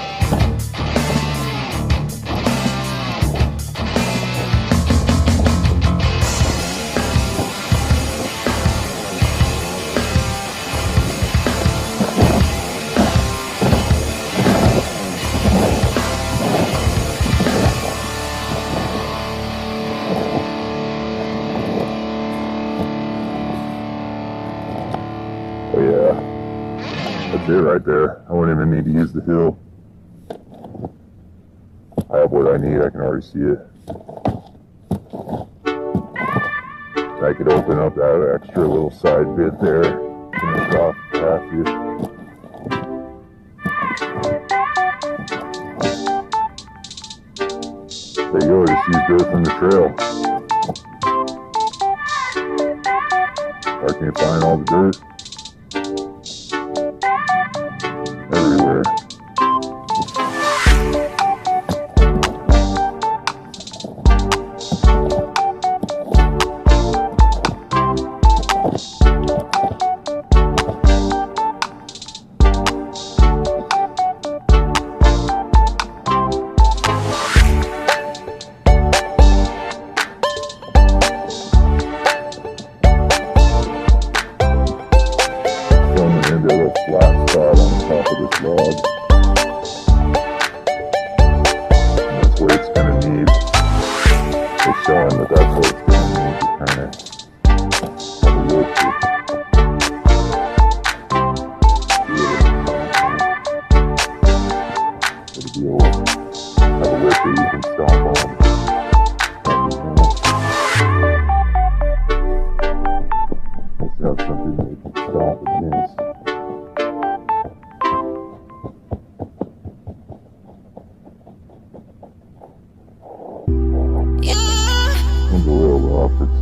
Oh yeah, that's it right there. I won't even need to use the hill. I have what I need, I can already see it. I could open up that extra little side bit there, finish off half here. There you go, just use dirt from the trail. Where can you find all the dirt? Everywhere. Flat spot on top of this log. And that's what it's going to need. It's showing that that's what it's going to need to kind of have a look to. It'll be able to have a lip that you can stomp on. Let's have something that you can stomp against. Seems a little rough. It's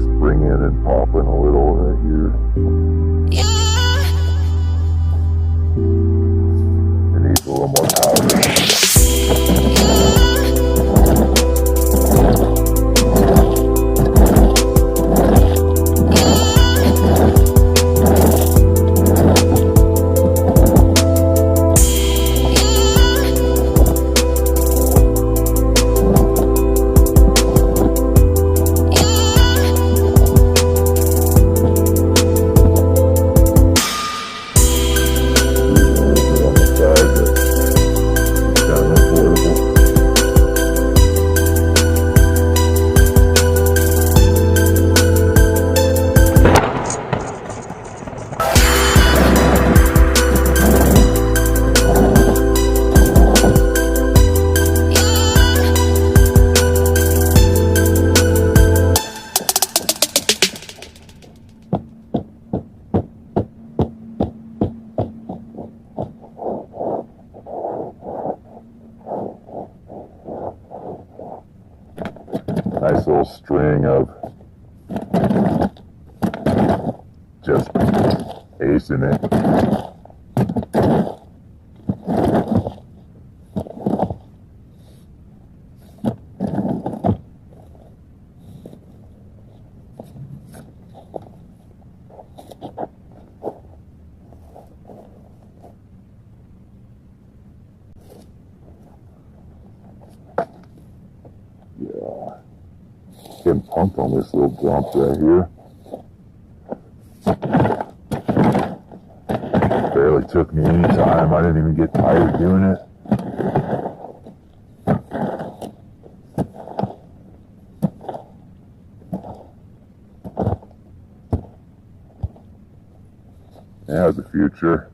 springing and popping a little right here. It needs a little more power. Nice little string of just acing it. Yeah. Getting pumped on this little jump right here. Barely took me any time. I didn't even get tired doing it. It has a future.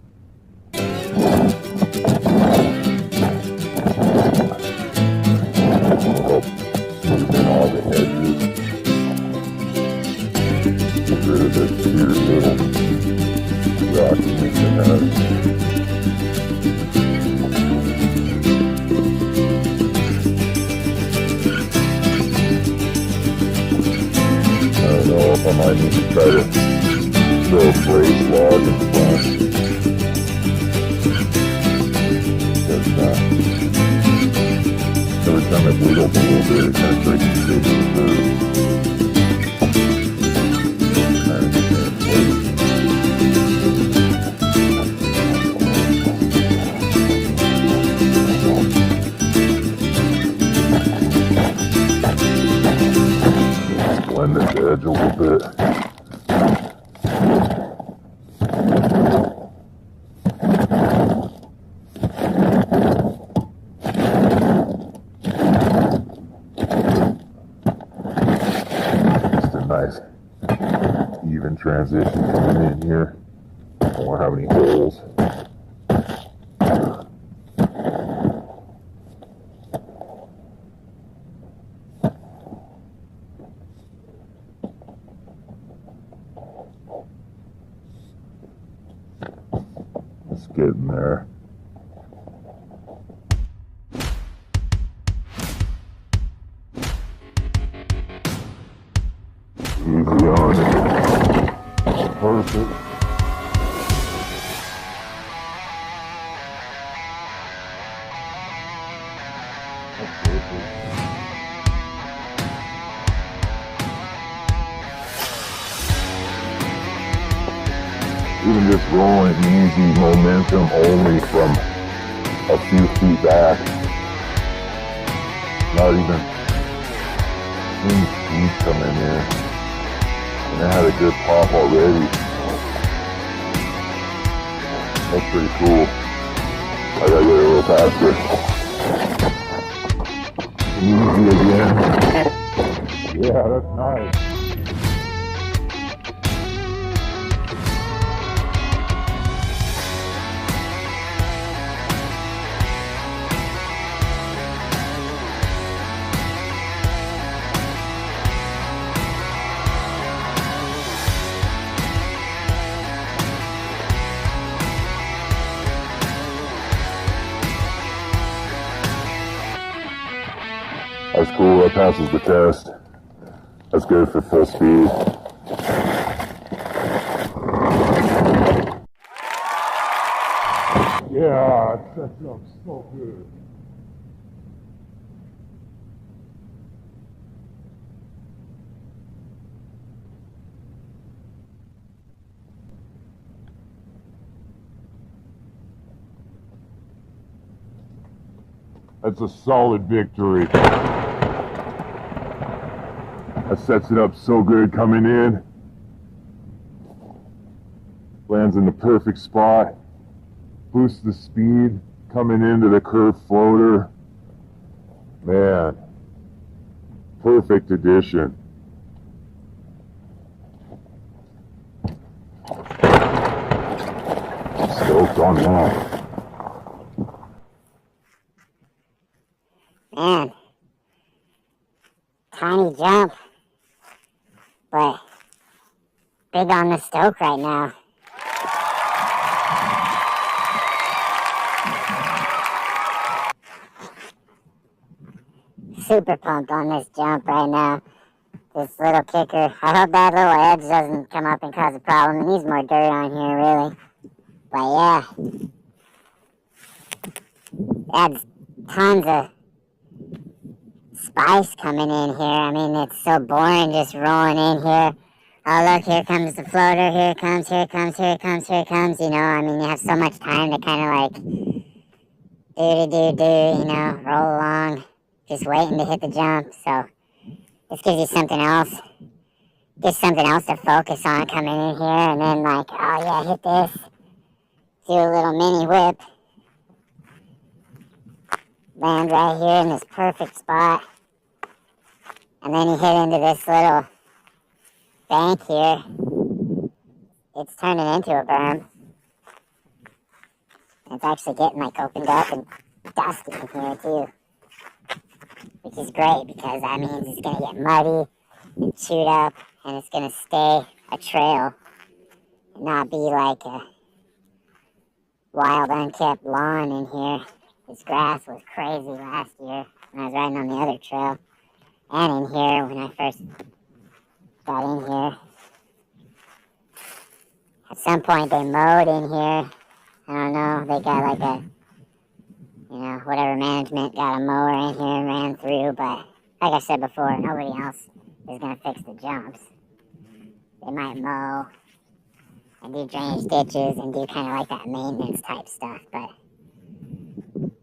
All the edges. Get rid of this here little rockiness in that. I don't know if I might need to try to throw a brace log in front. Because every time I bleed up a little bit, it kind of breaks the shape of the curve. blend this edge a little bit. Just a nice even transition coming in here. Don't want to have any holes. It's getting there. Easy on it. Perfect. That's perfect. Even just rolling easy momentum only from a few feet back. Not even any speed coming in. And it had a good pop already. That's pretty cool. I gotta get a little faster. Easy again. Yeah, that's nice. That's cool, that passes the test. That's good for full speed. Yeah, that looks so good. That's a solid victory. That sets it up so good coming in. Lands in the perfect spot. Boosts the speed coming into the curved floater. Man, perfect addition. Stoked on that. Man, tiny jump, but big on the stoke right now. Super pumped on this jump right now. This little kicker. I hope that little edge doesn't come up and cause a problem. It needs more dirt on here, really. But yeah, adds tons of spice coming in here. I mean, it's so boring just rolling in here. Oh, look, here comes the floater. Here it comes, here it comes, here it comes, here it comes. You know, I mean, you have so much time to kind of like do, you know, roll along. Just waiting to hit the jump. So this gives you something else. Just something else to focus on coming in here. And then like, oh yeah, hit this. Do a little mini whip. Land right here in this perfect spot. And then you hit into this little bank here. It's turning into a berm. It's actually getting like opened up and dusty in here too. Which is great because that means it's going to get muddy and chewed up and it's going to stay a trail and not be like a wild unkept lawn in here. This grass was crazy last year when I was riding on the other trail. And in here when I first got in here. At some point they mowed in here. I don't know, they got like a, you know, whatever management got a mower in here and ran through, but like I said before, nobody else is going to fix the jumps. They might mow and do drainage ditches and do kind of like that maintenance type stuff, but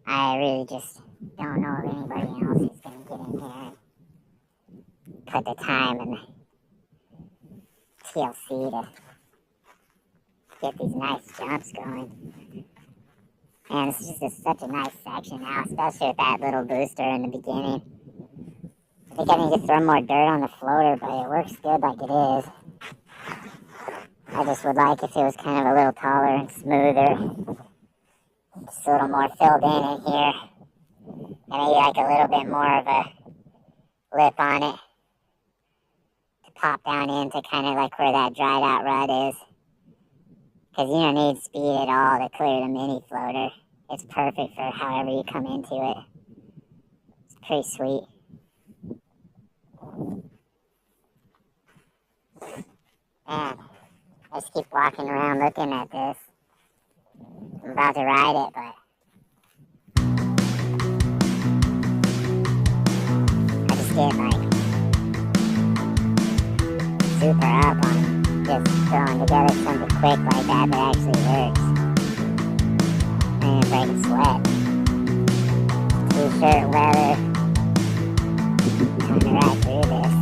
I really just don't know if anybody else is going to get in here and put the time and TLC to get these nice jumps going. And this is just such a nice section now, especially with that little booster in the beginning. I think I need to throw more dirt on the floater, but it works good like it is. I just would like if it was kind of a little taller and smoother. Just a little more filled in here. And maybe like a little bit more of a lip on it to pop down into kind of like where that dried out rut is. Because you don't need speed at all to clear the mini floater. It's perfect for however you come into it. It's pretty sweet. Man, I just keep walking around looking at this. I'm about to ride it, but I just get like super up on just throwing together something quick like that actually works. I ain't break a sweat. T-shirt weather. Trying to ride through this.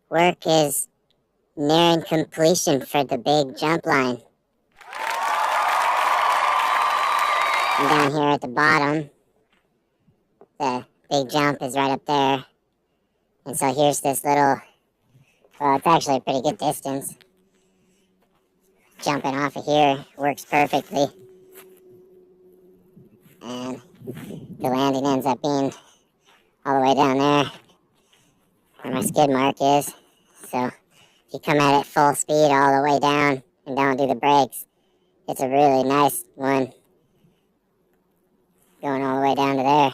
Work is nearing completion for the big jump line. And down here at the bottom, the big jump is right up there. And so here's this little, well, it's actually a pretty good distance. Jumping off of here works perfectly. And the landing ends up being all the way down there where my skid mark is. So if you come at it full speed all the way down and don't do the brakes, it's a really nice one going all the way down to there.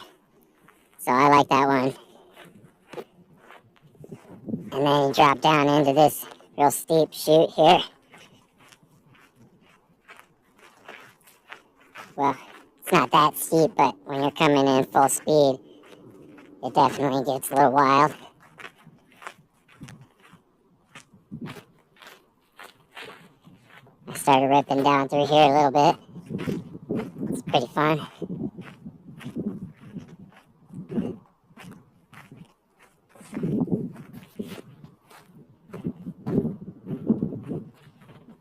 So I like that one. And then you drop down into this real steep chute here. Well, it's not that steep, but when you're coming in full speed, it definitely gets a little wild. I started ripping down through here a little bit. It's pretty fun.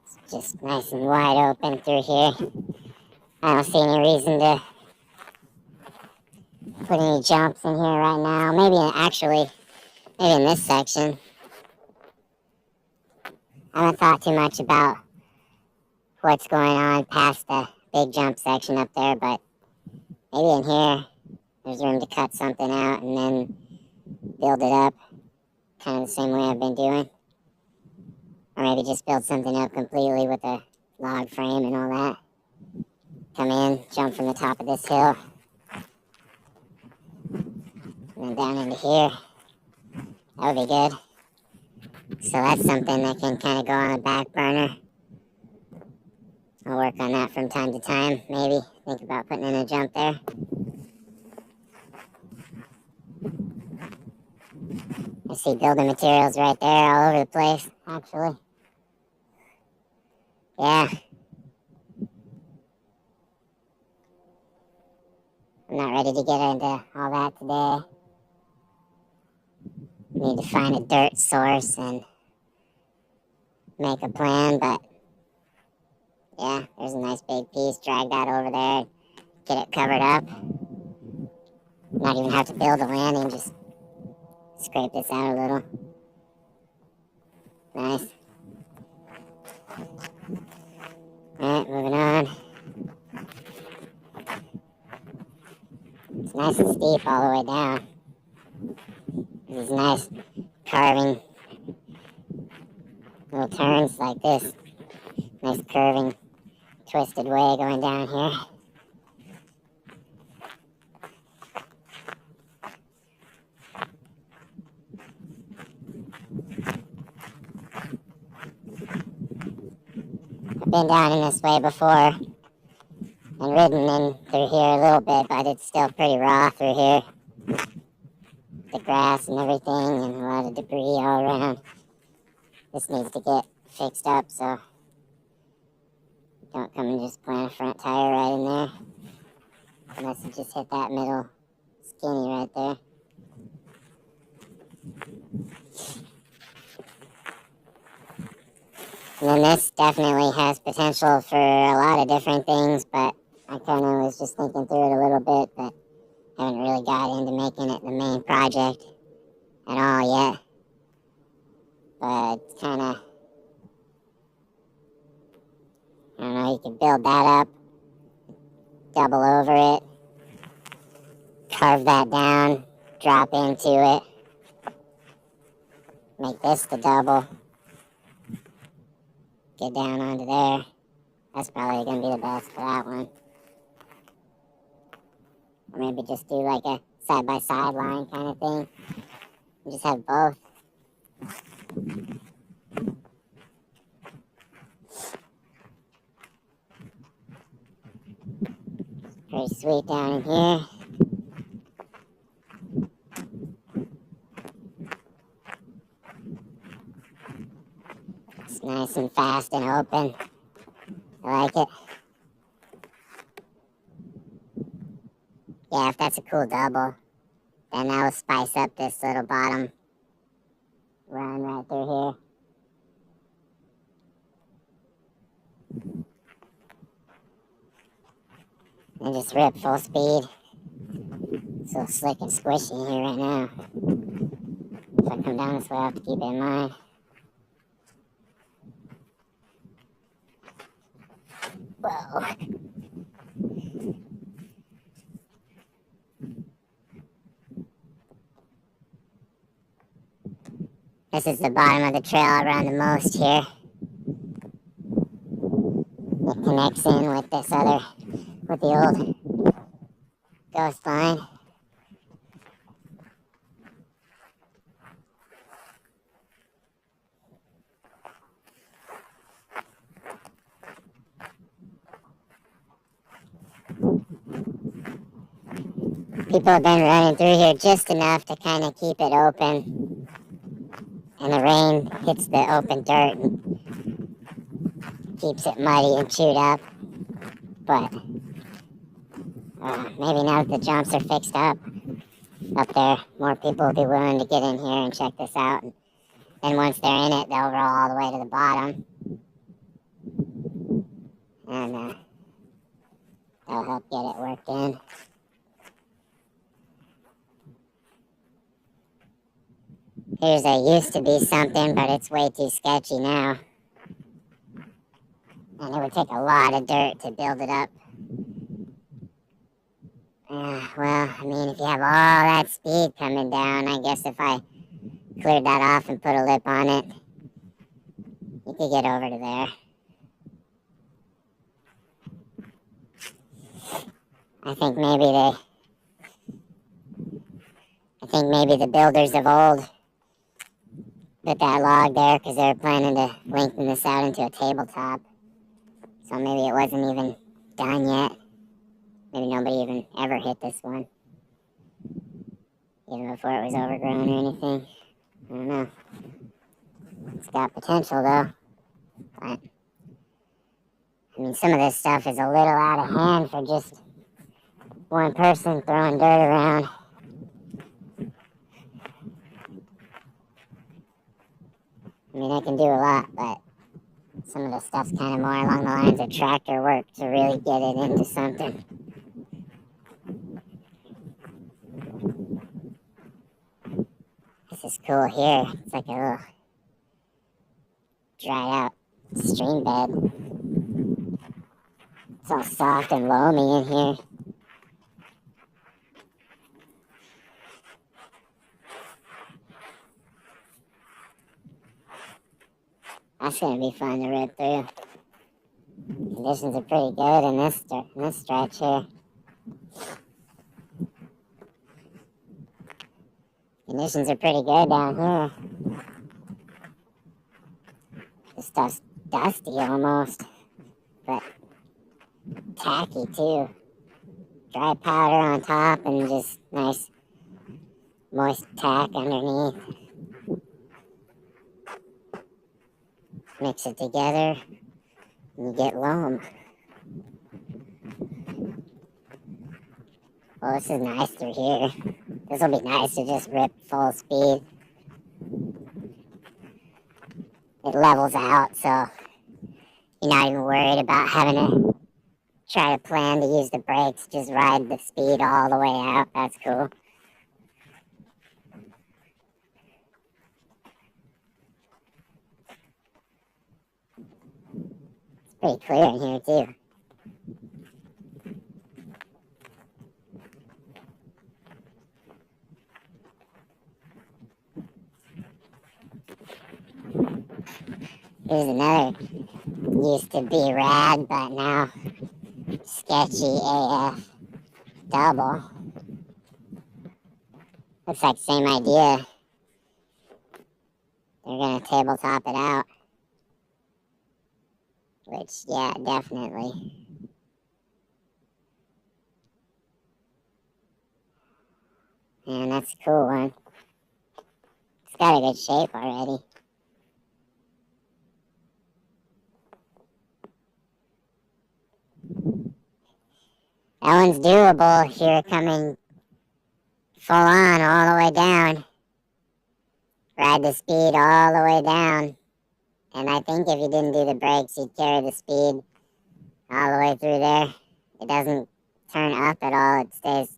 It's just nice and wide open through here. I don't see any reason to put any jumps in here right now. Maybe in this section. I haven't thought too much about what's going on past the big jump section up there, but maybe in here there's room to cut something out and then build it up kind of the same way I've been doing. Or maybe just build something up completely with a log frame and all that. Come in, jump from the top of this hill, and then down into here. That would be good. So that's something that can kind of go on the back burner. I'll work on that from time to time, maybe. Think about putting in a jump there. I see building materials right there all over the place, actually. Yeah. I'm not ready to get into all that today. Need to find a dirt source and make a plan, but yeah, there's a nice big piece. Drag that over there, get it covered up. Not even have to build a landing, just scrape this out a little. Nice. Alright, moving on. It's nice and steep all the way down. These nice carving little turns like this. Nice curving, twisted way going down here. I've been down in this way before and ridden in through here a little bit, but it's still pretty raw through here. The grass and everything and a lot of debris all around. This needs to get fixed up, so don't come and just plant a front tire right in there. Unless you just hit that middle skinny right there. And then this definitely has potential for a lot of different things, but I kind of was just thinking through it a little bit, but haven't really got into making it the main project at all yet. But it's kind of, I don't know, you can build that up, double over it, carve that down, drop into it, make this the double, get down onto there. That's probably going to be the best for that one. Or maybe just do like a side-by-side line kind of thing. And just have both. Pretty sweet down in here. It's nice and fast and open. I like it. Yeah, if that's a cool double, then that will spice up this little bottom run right through here. And just rip full speed. It's a little slick and squishy here right now. If I come down this way, I have to keep it in mind. Whoa. This is the bottom of the trail I run the most here. It connects in with this other, with the old ghost line. People have been running through here just enough to kind of keep it open. And the rain hits the open dirt and keeps it muddy and chewed up. But maybe now that the jumps are fixed up there, more people will be willing to get in here and check this out. And once they're in it, they'll roll all the way to the bottom. And that'll help get it worked in. Here's a used to be something, but it's way too sketchy now. And it would take a lot of dirt to build it up. Well, I mean, if you have all that speed coming down, I guess if I cleared that off and put a lip on it, You could get over to there. I think maybe the builders of old put that log there because they were planning to lengthen this out into a tabletop. So maybe it wasn't even done yet. Maybe nobody even ever hit this one. Even before it was overgrown or anything. I don't know. It's got potential though. But, I mean, some of this stuff is a little out of hand for just one person throwing dirt around. I mean, I can do a lot, but some of the stuff's kind of more along the lines of tractor work to really get it into something. This is cool here. It's like a little dried out stream bed. It's all soft and loamy in here. That's gonna be fun to rip through. Conditions are pretty good in this stretch here. Conditions are pretty good down here. This stuff's dusty almost, but tacky too. Dry powder on top and just nice moist tack underneath. Mix it together and you get loam. Well, this is nice through here. This will be nice to just rip full speed. It levels out, so you're not even worried about having to try to plan to use the brakes. Just ride the speed all the way out. That's cool. It's pretty clear in here, too. Here's another, used to be rad, but now sketchy AF double. Looks like same idea. They're gonna tabletop it out. Which, yeah, definitely. Man, that's a cool one. It's got a good shape already. That one's doable here, coming full on all the way down. Ride the speed all the way down. And I think if you didn't do the brakes, you'd carry the speed all the way through there. It doesn't turn up at all. It stays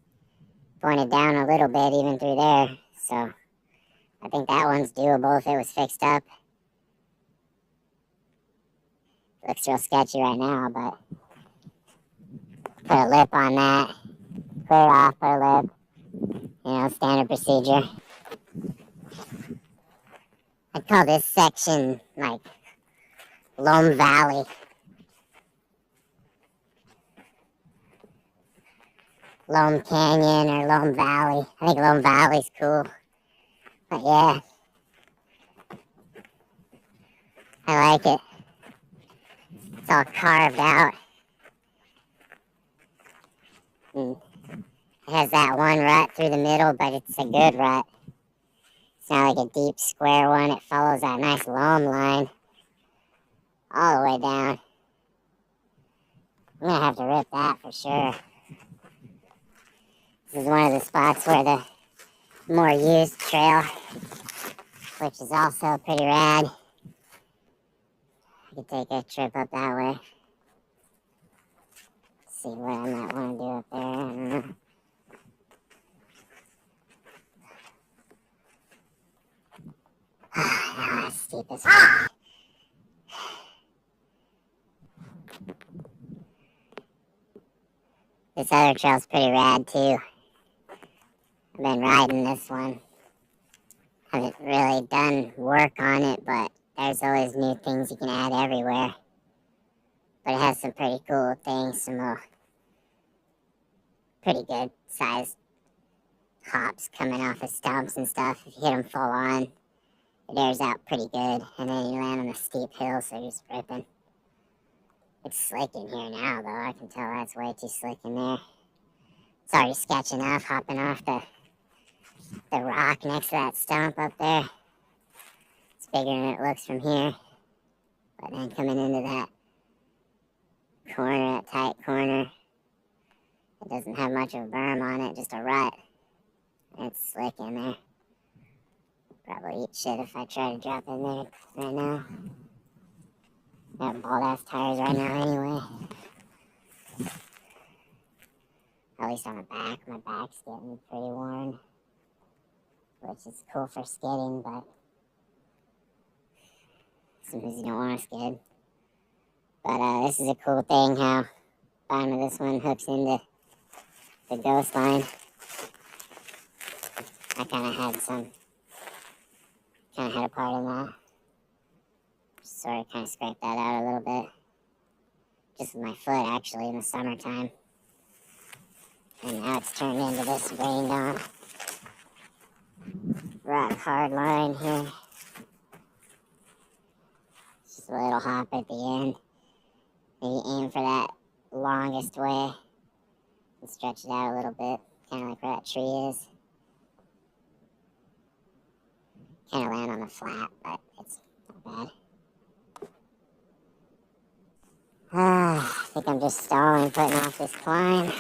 pointed down a little bit even through there. So I think that one's doable if it was fixed up. Looks real sketchy right now, but put a lip on that. Clear it off, put a lip. You know, standard procedure. I'd call this section like Loam Valley. Loam Canyon or Loam Valley. I think Loam Valley's cool. But yeah, I like it. It's all carved out. And it has that one rut through the middle, but it's a good rut. It's not like a deep square one. It follows that nice loam line all the way down. I'm gonna have to rip that for sure. This is one of the spots where the more used trail, which is also pretty rad. I could take a trip up that way. See what I might want to do up there. I don't know. Now that's steep as fuck. This other trail's pretty rad too. I've been riding this one. Haven't really done work on it, but There's always new things you can add everywhere. But it has some pretty cool things, some pretty good sized hops coming off the stumps and stuff. If you hit them full on, it airs out pretty good, and then you land on a steep hill, so you're just ripping. It's slick in here now, though. I can tell that's way too slick in there. It's already sketching off, hopping off the rock next to that stump up there. It's bigger than it looks from here. But then coming into that corner, that tight corner, it doesn't have much of a berm on it, just a rut. It's slick in there. Probably eat shit if I try to drop in there right now. I have bald ass tires right now anyway. At least on the back. My back's getting pretty worn, which is cool for skidding, but sometimes you don't want to skid. But this is a cool thing how bottom of this one hooks into the ghost line. I kind of had a part in that. Sort of kind of scraped that out a little bit. Just with my foot, actually, in the summertime. And now it's turned into this rained on rock hard line here. Just a little hop at the end. Maybe aim for that longest way and stretch it out a little bit, kind of like where that tree is. Kind of land on the flat, but it's not bad. I think I'm just stalling, putting off this climb.